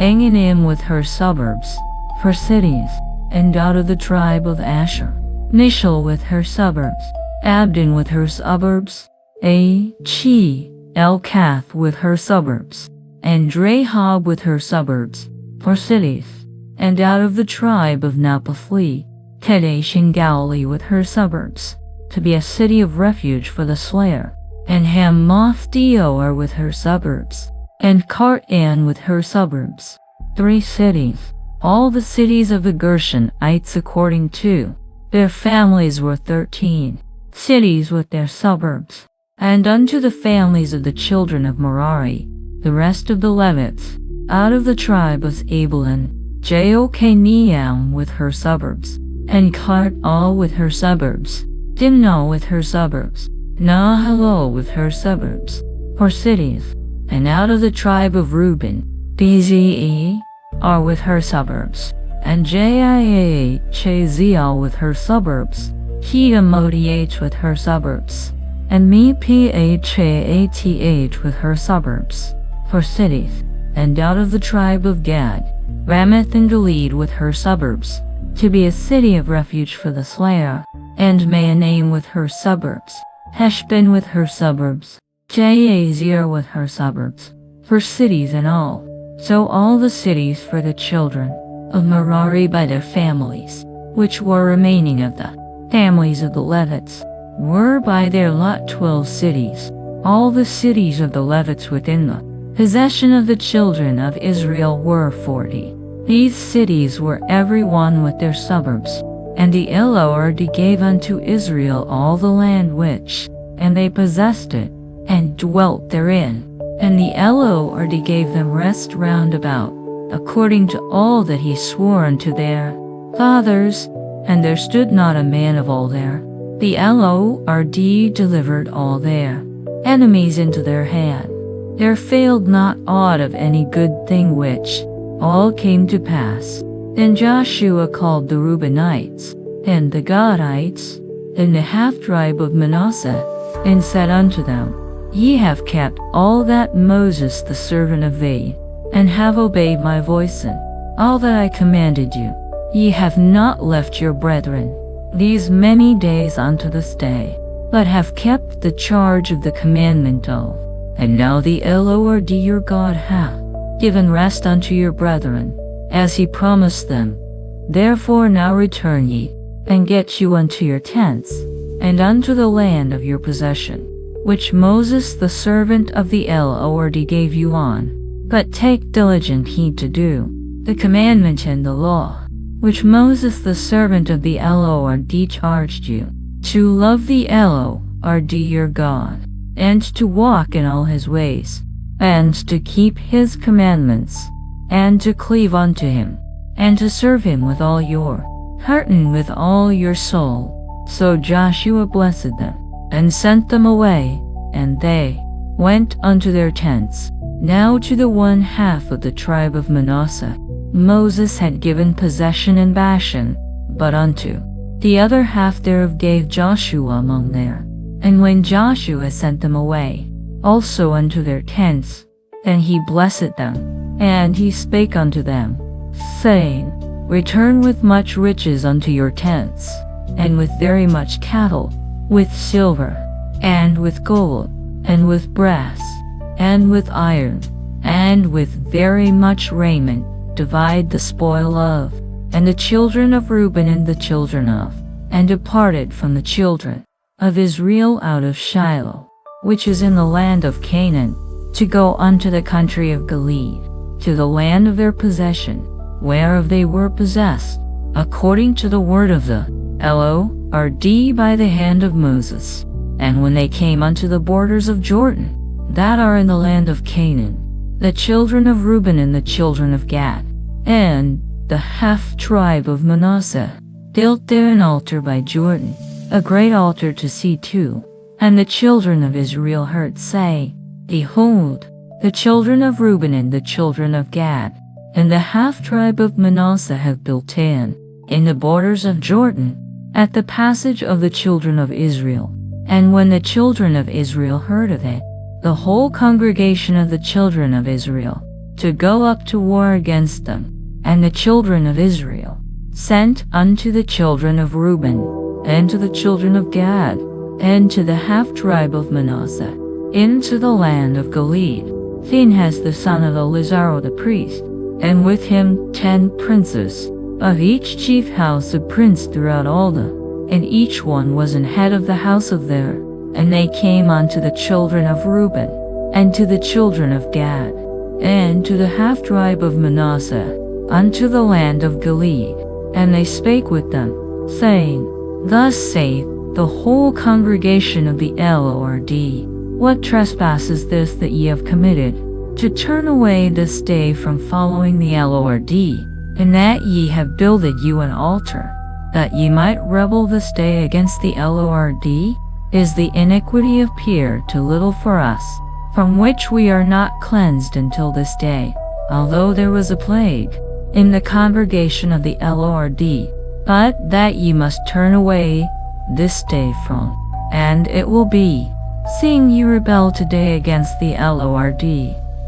Anganim with her suburbs, for cities, and out of the tribe of Asher, Mishal with her suburbs, Abdon with her suburbs, Elkath with her suburbs, and Rahab with her suburbs, for cities, and out of the tribe of Naphtali, Kedesh in Galilee with her suburbs, to be a city of refuge for the slayer, and Hamath Doar with her suburbs, and Kartan with her suburbs, 3 cities. All the cities of the Gershonites according to their families were 13 cities with their suburbs. And unto the families of the children of Merari, the rest of the Levites, out of the tribe of Zabulon, Jokneam with her suburbs, and Kartal with her suburbs, Dimnah with her suburbs, Nahalol with her suburbs, for cities. And out of the tribe of Reuben, Bze are with her suburbs, and Chaziel with her suburbs, Hedamodiah with her suburbs, and Mephath with her suburbs, for cities. And out of the tribe of Gad, Ramoth and Gilead with her suburbs, to be a city of refuge for the slayer, and Mahanaim with her suburbs, Heshbon with her suburbs, Jazer with her suburbs, for cities and all. So all the cities for the children of Merari by their families, which were remaining of the families of the Levites, were by their lot 12 cities. All the cities of the Levites within the possession of the children of Israel were 40. These cities were every one with their suburbs. And the Lord gave unto Israel all the land which, and they possessed it, and dwelt therein. And the Lord gave them rest round about, according to all that he swore unto their fathers, and there stood not a man of all there. The Lord delivered all their enemies into their hand. There failed not aught of any good thing which all came to pass. Then Joshua called the Reubenites, and the Gadites, and the half-tribe of Manasseh, and said unto them, Ye have kept all that Moses the servant of thee, and have obeyed my voice in all that I commanded you. Ye have not left your brethren these many days unto this day, but have kept the charge of the commandment of. And now the Lord your God hath given rest unto your brethren, as he promised them. Therefore now return ye, and get you unto your tents, and unto the land of your possession, which Moses the servant of the Lord gave you on. But take diligent heed to do the commandment and the law, which Moses the servant of the Lord charged you, to love the Lord your God, and to walk in all his ways, and to keep his commandments, and to cleave unto him, and to serve him with all your heart and with all your soul. So Joshua blessed them, and sent them away, and they went unto their tents. Now to the 1/2 of the tribe of Manasseh Moses had given possession in Bashan, but unto the other half thereof gave Joshua among there. And when Joshua sent them away, also unto their tents, then he blessed them, and he spake unto them, saying, Return with much riches unto your tents, and with very much cattle, with silver, and with gold, and with brass, and with iron, and with very much raiment, divide the spoil of. And the children of Reuben and the children of, and departed from the children of Israel out of Shiloh, which is in the land of Canaan, to go unto the country of Gilead, to the land of their possession, whereof they were possessed, according to the word of the Lord by the hand of Moses. And when they came unto the borders of Jordan, that are in the land of Canaan, the children of Reuben and the children of Gad, and the half-tribe of Manasseh, built there an altar by Jordan, a great altar to see to. And the children of Israel heard say, Behold, the children of Reuben and the children of Gad, and the half-tribe of Manasseh have built in the borders of Jordan, at the passage of the children of Israel. And when the children of Israel heard of it, the whole congregation of the children of Israel, to go up to war against them. And the children of Israel sent unto the children of Reuben, and to the children of Gad, and to the half-tribe of Manasseh, into the land of Gilead, Phinehas the son of Eleazar the priest, and with him 10 princes, of each chief house a prince throughout all the, and each one was an head of the house of their. And they came unto the children of Reuben, and to the children of Gad, and to the half-tribe of Manasseh, unto the land of Gilead. And they spake with them, saying, Thus saith the whole congregation of the Lord, What trespass is this that ye have committed, to turn away this day from following the Lord, and that ye have builded you an altar, that ye might rebel this day against the Lord? Is the iniquity appeared too little for us, from which we are not cleansed until this day, although there was a plague in the congregation of the Lord? But that ye must turn away this day from, and it will be, seeing ye rebel today against the Lord,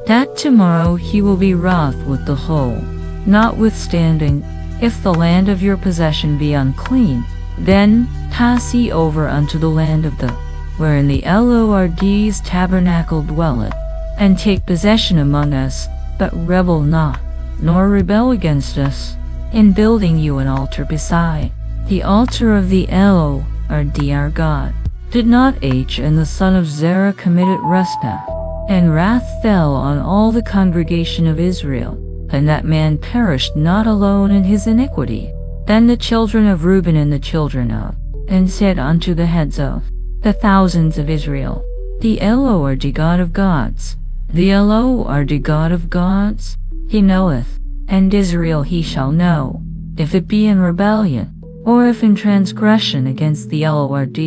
that tomorrow he will be wroth with the whole. Notwithstanding, if the land of your possession be unclean, then pass ye over unto the land of the, wherein the Lord's tabernacle dwelleth, and take possession among us, but rebel not, nor rebel against us, in building you an altar beside the altar of the Lord our God. Did not Achan the son of Zerah commit trespass, and wrath fell on all the congregation of Israel, and that man perished not alone in his iniquity? Then the children of Reuben and the children of, and said unto the heads of the thousands of Israel, The Lord God of gods, the Lord God of gods, he knoweth, and Israel he shall know, if it be in rebellion, or if in transgression against the Lord.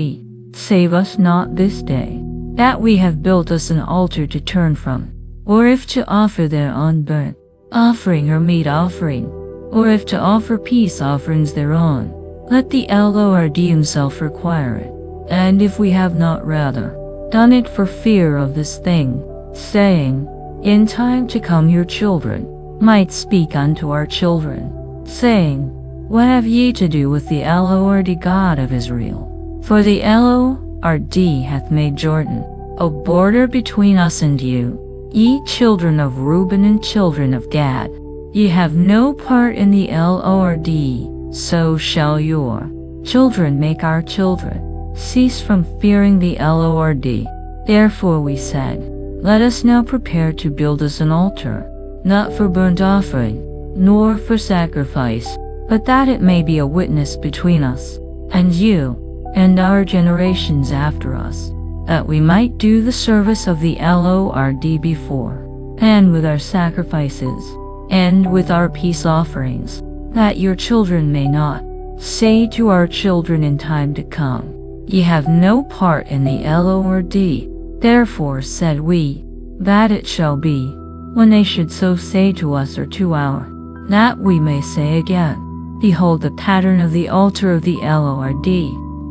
Save us not this day, that we have built us an altar to turn from, or if to offer thereon burnt offering or meat offering, or if to offer peace offerings thereon. Let the Lord himself require it. And if we have not rather done it for fear of this thing, saying, In time to come your children might speak unto our children, saying, What have ye to do with the Lord God of Israel? For the Lord hath made Jordan a border between us and you, ye children of Reuben and children of Gad. Ye have no part in the Lord, so shall your children make our children cease from fearing the Lord. Therefore we said, Let us now prepare to build us an altar, not for burnt offering, nor for sacrifice, but that it may be a witness between us, and you, and our generations after us, that we might do the service of the Lord before, and with our sacrifices, and with our peace offerings, that your children may not say to our children in time to come, Ye have no part in the Lord. Therefore said we, that it shall be, when they should so say to us or to our, that we may say again, Behold the pattern of the altar of the Lord,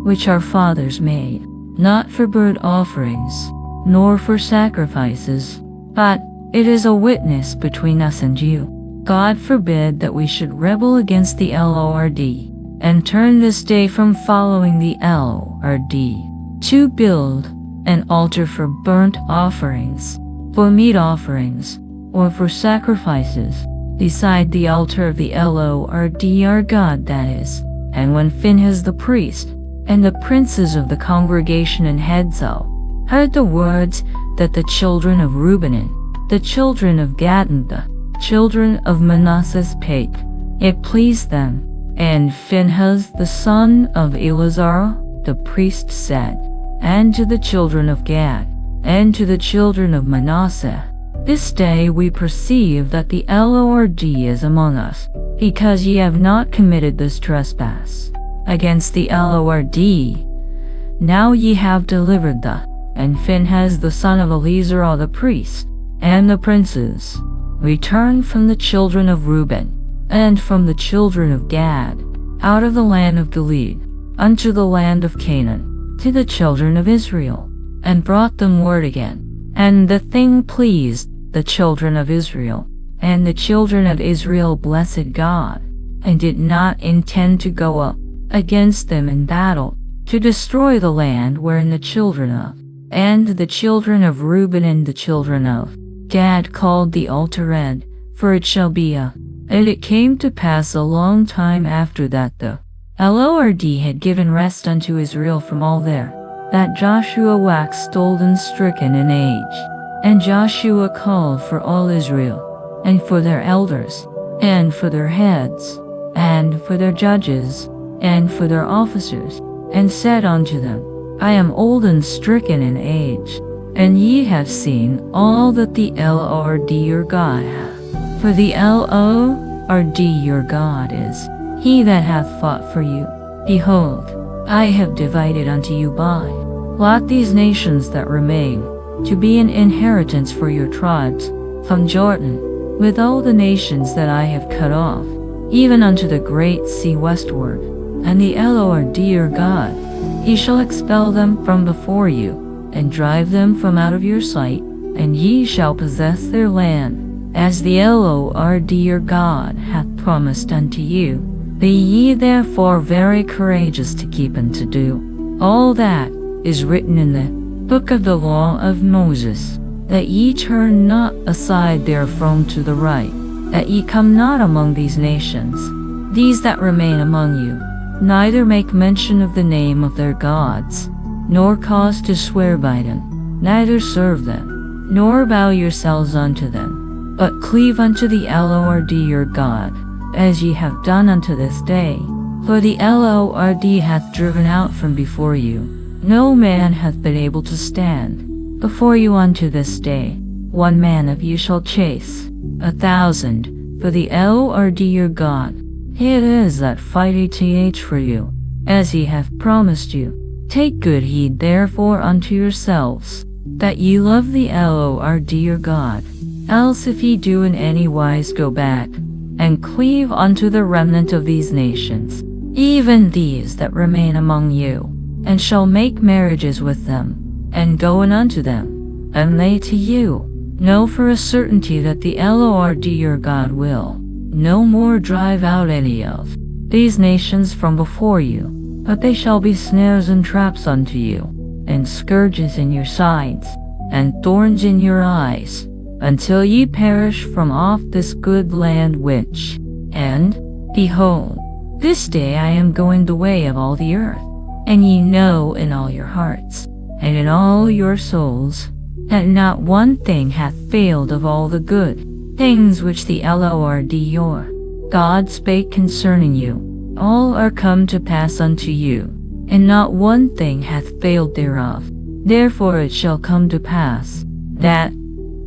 which our fathers made, not for burnt offerings, nor for sacrifices, but it is a witness between us and you. God forbid that we should rebel against the Lord, and turn this day from following the Lord, to build an altar for burnt offerings, for meat offerings, or for sacrifices, beside the altar of the Lord our God, that is. And when Phinehas the priest, and the princes of the congregation and heads of, heard the words that the children of Reuben and the children of Gad and the children of Manasseh spake, it pleased them. And Phinehas the son of Eleazar the priest said, And to the children of Gad, and to the children of Manasseh, This day we perceive that the Lord is among us, because ye have not committed this trespass against the Lord. Now ye have delivered the, and Phinehas the son of Eleazar the priest, and the princes, returned from the children of Reuben, and from the children of Gad, out of the land of Gilead, unto the land of Canaan, to the children of Israel, and brought them word again, And the thing pleased the children of Israel, and the children of Israel blessed God, and did not intend to go up against them in battle, to destroy the land wherein the children of, and the children of Reuben and the children of Gad called the altar Ed, for it shall be a. And it came to pass a long time after that the Lord had given rest unto Israel from all there, that Joshua waxed old and stricken in age. And Joshua called for all Israel, and for their elders, and for their heads, and for their judges, and for their officers, and said unto them, I am old and stricken in age, and ye have seen all that the Lord your God hath. For the Lord your God is he that hath fought for you. Behold, I have divided unto you by lot these nations that remain, to be an inheritance for your tribes, from Jordan, with all the nations that I have cut off, even unto the great sea westward. And the Lord your God, he shall expel them from before you, and drive them from out of your sight, and ye shall possess their land, as the Lord your God hath promised unto you. Be ye therefore very courageous to keep and to do all that is written in the book of the law of Moses, that ye turn not aside therefrom to the right, that ye come not among these nations, these that remain among you, neither make mention of the name of their gods, nor cause to swear by them, neither serve them, nor bow yourselves unto them, but cleave unto the Lord your God, as ye have done unto this day. For the Lord hath driven out from before you, no man hath been able to stand before you unto this day. 1 man of you shall chase 1,000, for the Lord your God, he it is that fighteth for you, as he hath promised you. Take good heed therefore unto yourselves, that ye love the Lord your God, else if ye do in any wise go back, and cleave unto the remnant of these nations, even these that remain among you, and shall make marriages with them, and go in unto them, and they to you, know for a certainty that the Lord your God will no more drive out any of these nations from before you, but they shall be snares and traps unto you, and scourges in your sides, and thorns in your eyes, until ye perish from off this good land which, and, behold, this day I am going the way of all the earth, and ye know in all your hearts, and in all your souls, that not one thing hath failed of all the good things which the Lord your God spake concerning you. All are come to pass unto you, and not one thing hath failed thereof. Therefore it shall come to pass, that,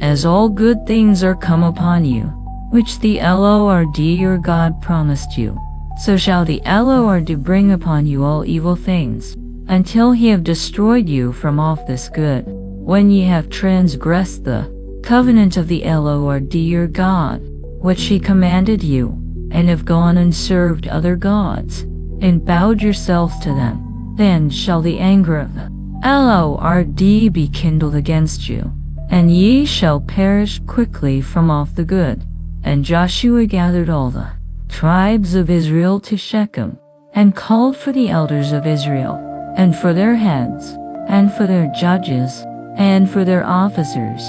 as all good things are come upon you, which the Lord your God promised you, so shall the Lord bring upon you all evil things, until he have destroyed you from off this good, when ye have transgressed the covenant of the Lord your God, which he commanded you, and have gone and served other gods, and bowed yourselves to them. Then shall the anger of the Lord be kindled against you, and ye shall perish quickly from off the good. And Joshua gathered all the tribes of Israel to Shechem, and called for the elders of Israel, and for their heads, and for their judges, and for their officers.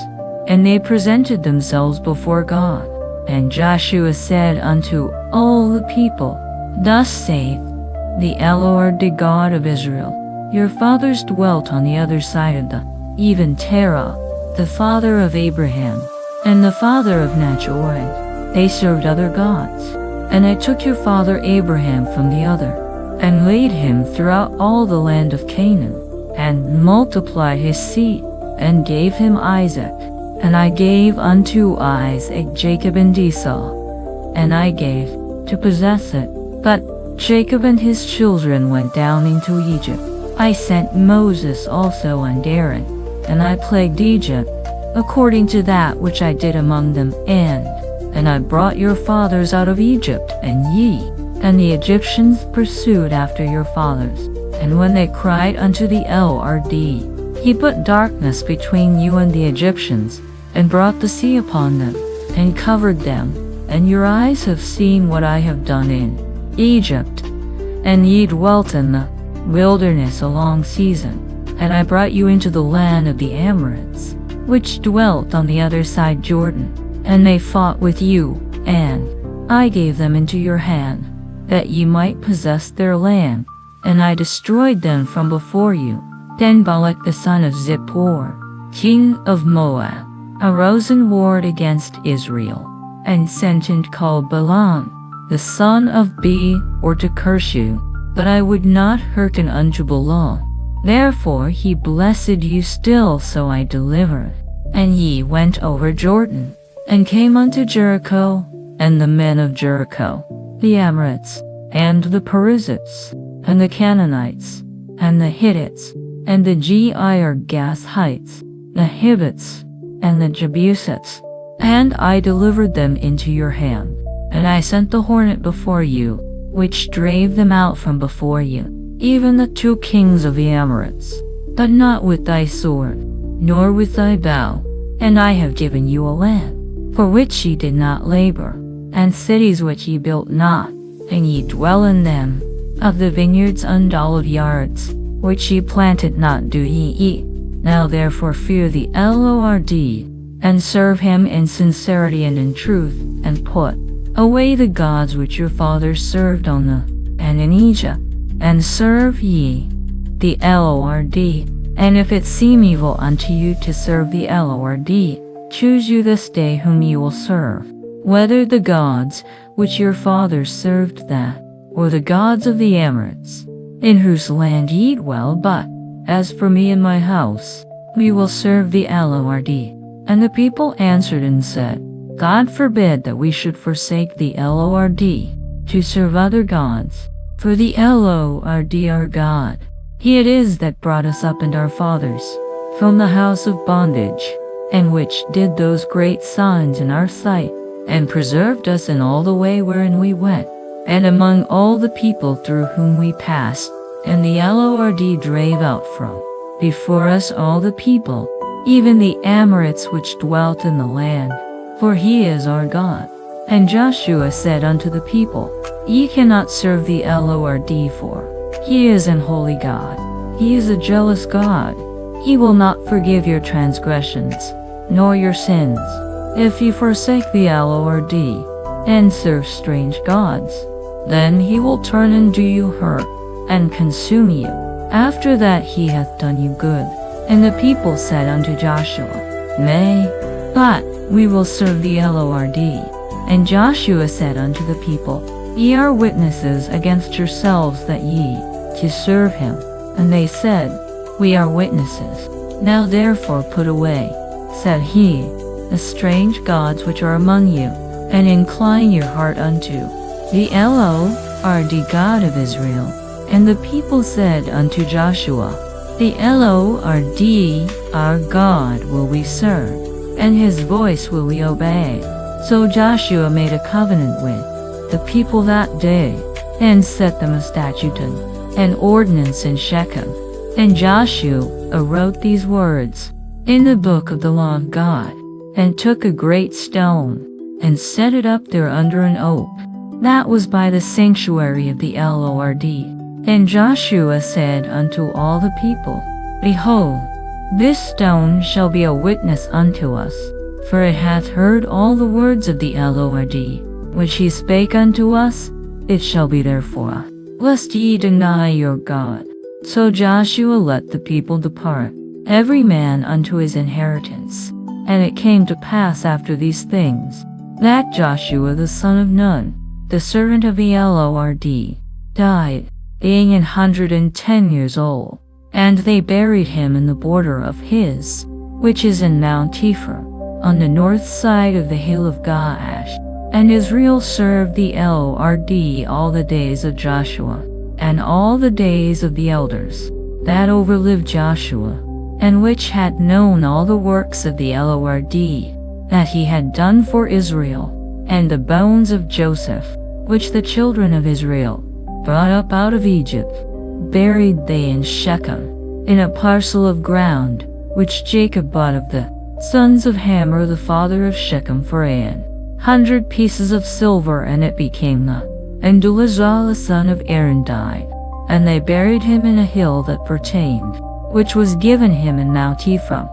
And they presented themselves before God. And Joshua said unto all the people, Thus saith the Lord the God of Israel, Your fathers dwelt on the other side of the, even Terah, the father of Abraham, and the father of Nahor. They served other gods. And I took your father Abraham from the other, and laid him throughout all the land of Canaan, and multiplied his seed, and gave him Isaac. And I gave unto Isaac Jacob and Esau, and I gave to possess it. But Jacob and his children went down into Egypt. I sent Moses also and Aaron, and I plagued Egypt, according to that which I did among them. And I brought your fathers out of Egypt, and ye, and the Egyptians pursued after your fathers. And when they cried unto the Lord, He put darkness between you and the Egyptians, and brought the sea upon them, and covered them, and your eyes have seen what I have done in Egypt. And ye dwelt in the wilderness a long season, and I brought you into the land of the Amorites, which dwelt on the other side Jordan, and they fought with you, and I gave them into your hand, that ye might possess their land, and I destroyed them from before you. Then Balak the son of Zippor, king of Moab, arose and warred against Israel, and sent and called Balaam, the son of Beor, to curse you, but I would not hearken unto Balaam. Therefore he blessed you still, so I delivered. And ye went over Jordan, and came unto Jericho, and the men of Jericho, the Amorites, and the Perizzites, and the Canaanites, and the Hittites, and the Girgashites, the Hivites, and the Jebusites, and I delivered them into your hand. And I sent the hornet before you, which drave them out from before you, even the 2 kings of the Amorites, but not with thy sword, nor with thy bow. And I have given you a land, for which ye did not labor, and cities which ye built not, and ye dwell in them. Of the vineyards and olive yards, which ye planted not, do ye eat. Now therefore fear the Lord, and serve him in sincerity and in truth, and put away the gods which your fathers served on the and in Egypt, and serve ye the Lord. And if it seem evil unto you to serve the Lord, choose you this day whom ye will serve, whether the gods which your fathers served that, or the gods of the Amorites, in whose land ye dwell. But as for me and my house, we will serve the Lord. And the people answered and said, God forbid that we should forsake the Lord to serve other gods. For the Lord our God, He it is that brought us up and our fathers from the house of bondage, and which did those great signs in our sight, and preserved us in all the way wherein we went, and among all the people through whom we passed. And the Lord drave out from before us all the people, even the Amorites which dwelt in the land, for He is our God. And Joshua said unto the people, Ye cannot serve the Lord, for He is an holy God. He is a jealous God. He will not forgive your transgressions, nor your sins, if ye forsake the Lord and serve strange gods. Then He will turn and do you hurt, and consume you. After that He hath done you good. And the people said unto Joshua, Nay, but we will serve the Lord. And Joshua said unto the people, Ye are witnesses against yourselves that ye to serve him. And they said, We are witnesses. Now therefore put away, said he, the strange gods which are among you, and incline your heart unto the Lord God of Israel. And the people said unto Joshua, The Lord our God will we serve, and his voice will we obey. So Joshua made a covenant with the people that day, and set them a statute and an ordinance in Shechem. And Joshua wrote these words in the book of the law of God, and took a great stone, and set it up there under an oak, that was by the sanctuary of the Lord. And Joshua said unto all the people, Behold, this stone shall be a witness unto us, for it hath heard all the words of the Lord, which he spake unto us. It shall be therefore, lest ye deny your God. So Joshua let the people depart, every man unto his inheritance. And it came to pass after these things, that Joshua the son of Nun, the servant of the Lord, died, being 110 years old. And they buried him in the border of his, which is in Mount Ephraim, on the north side of the hill of Gaash. And Israel served the Lord all the days of Joshua, and all the days of the elders that overlived Joshua, and which had known all the works of the Lord that he had done for Israel. And the bones of Joseph, which the children of Israel brought up out of Egypt, buried they in Shechem, in a parcel of ground, which Jacob bought of the sons of Hamor the father of Shechem for 100 pieces of silver, and it became the. And Eleazar the son of Aaron died, and they buried him in a hill that pertained, which was given him in Mount Ephraim.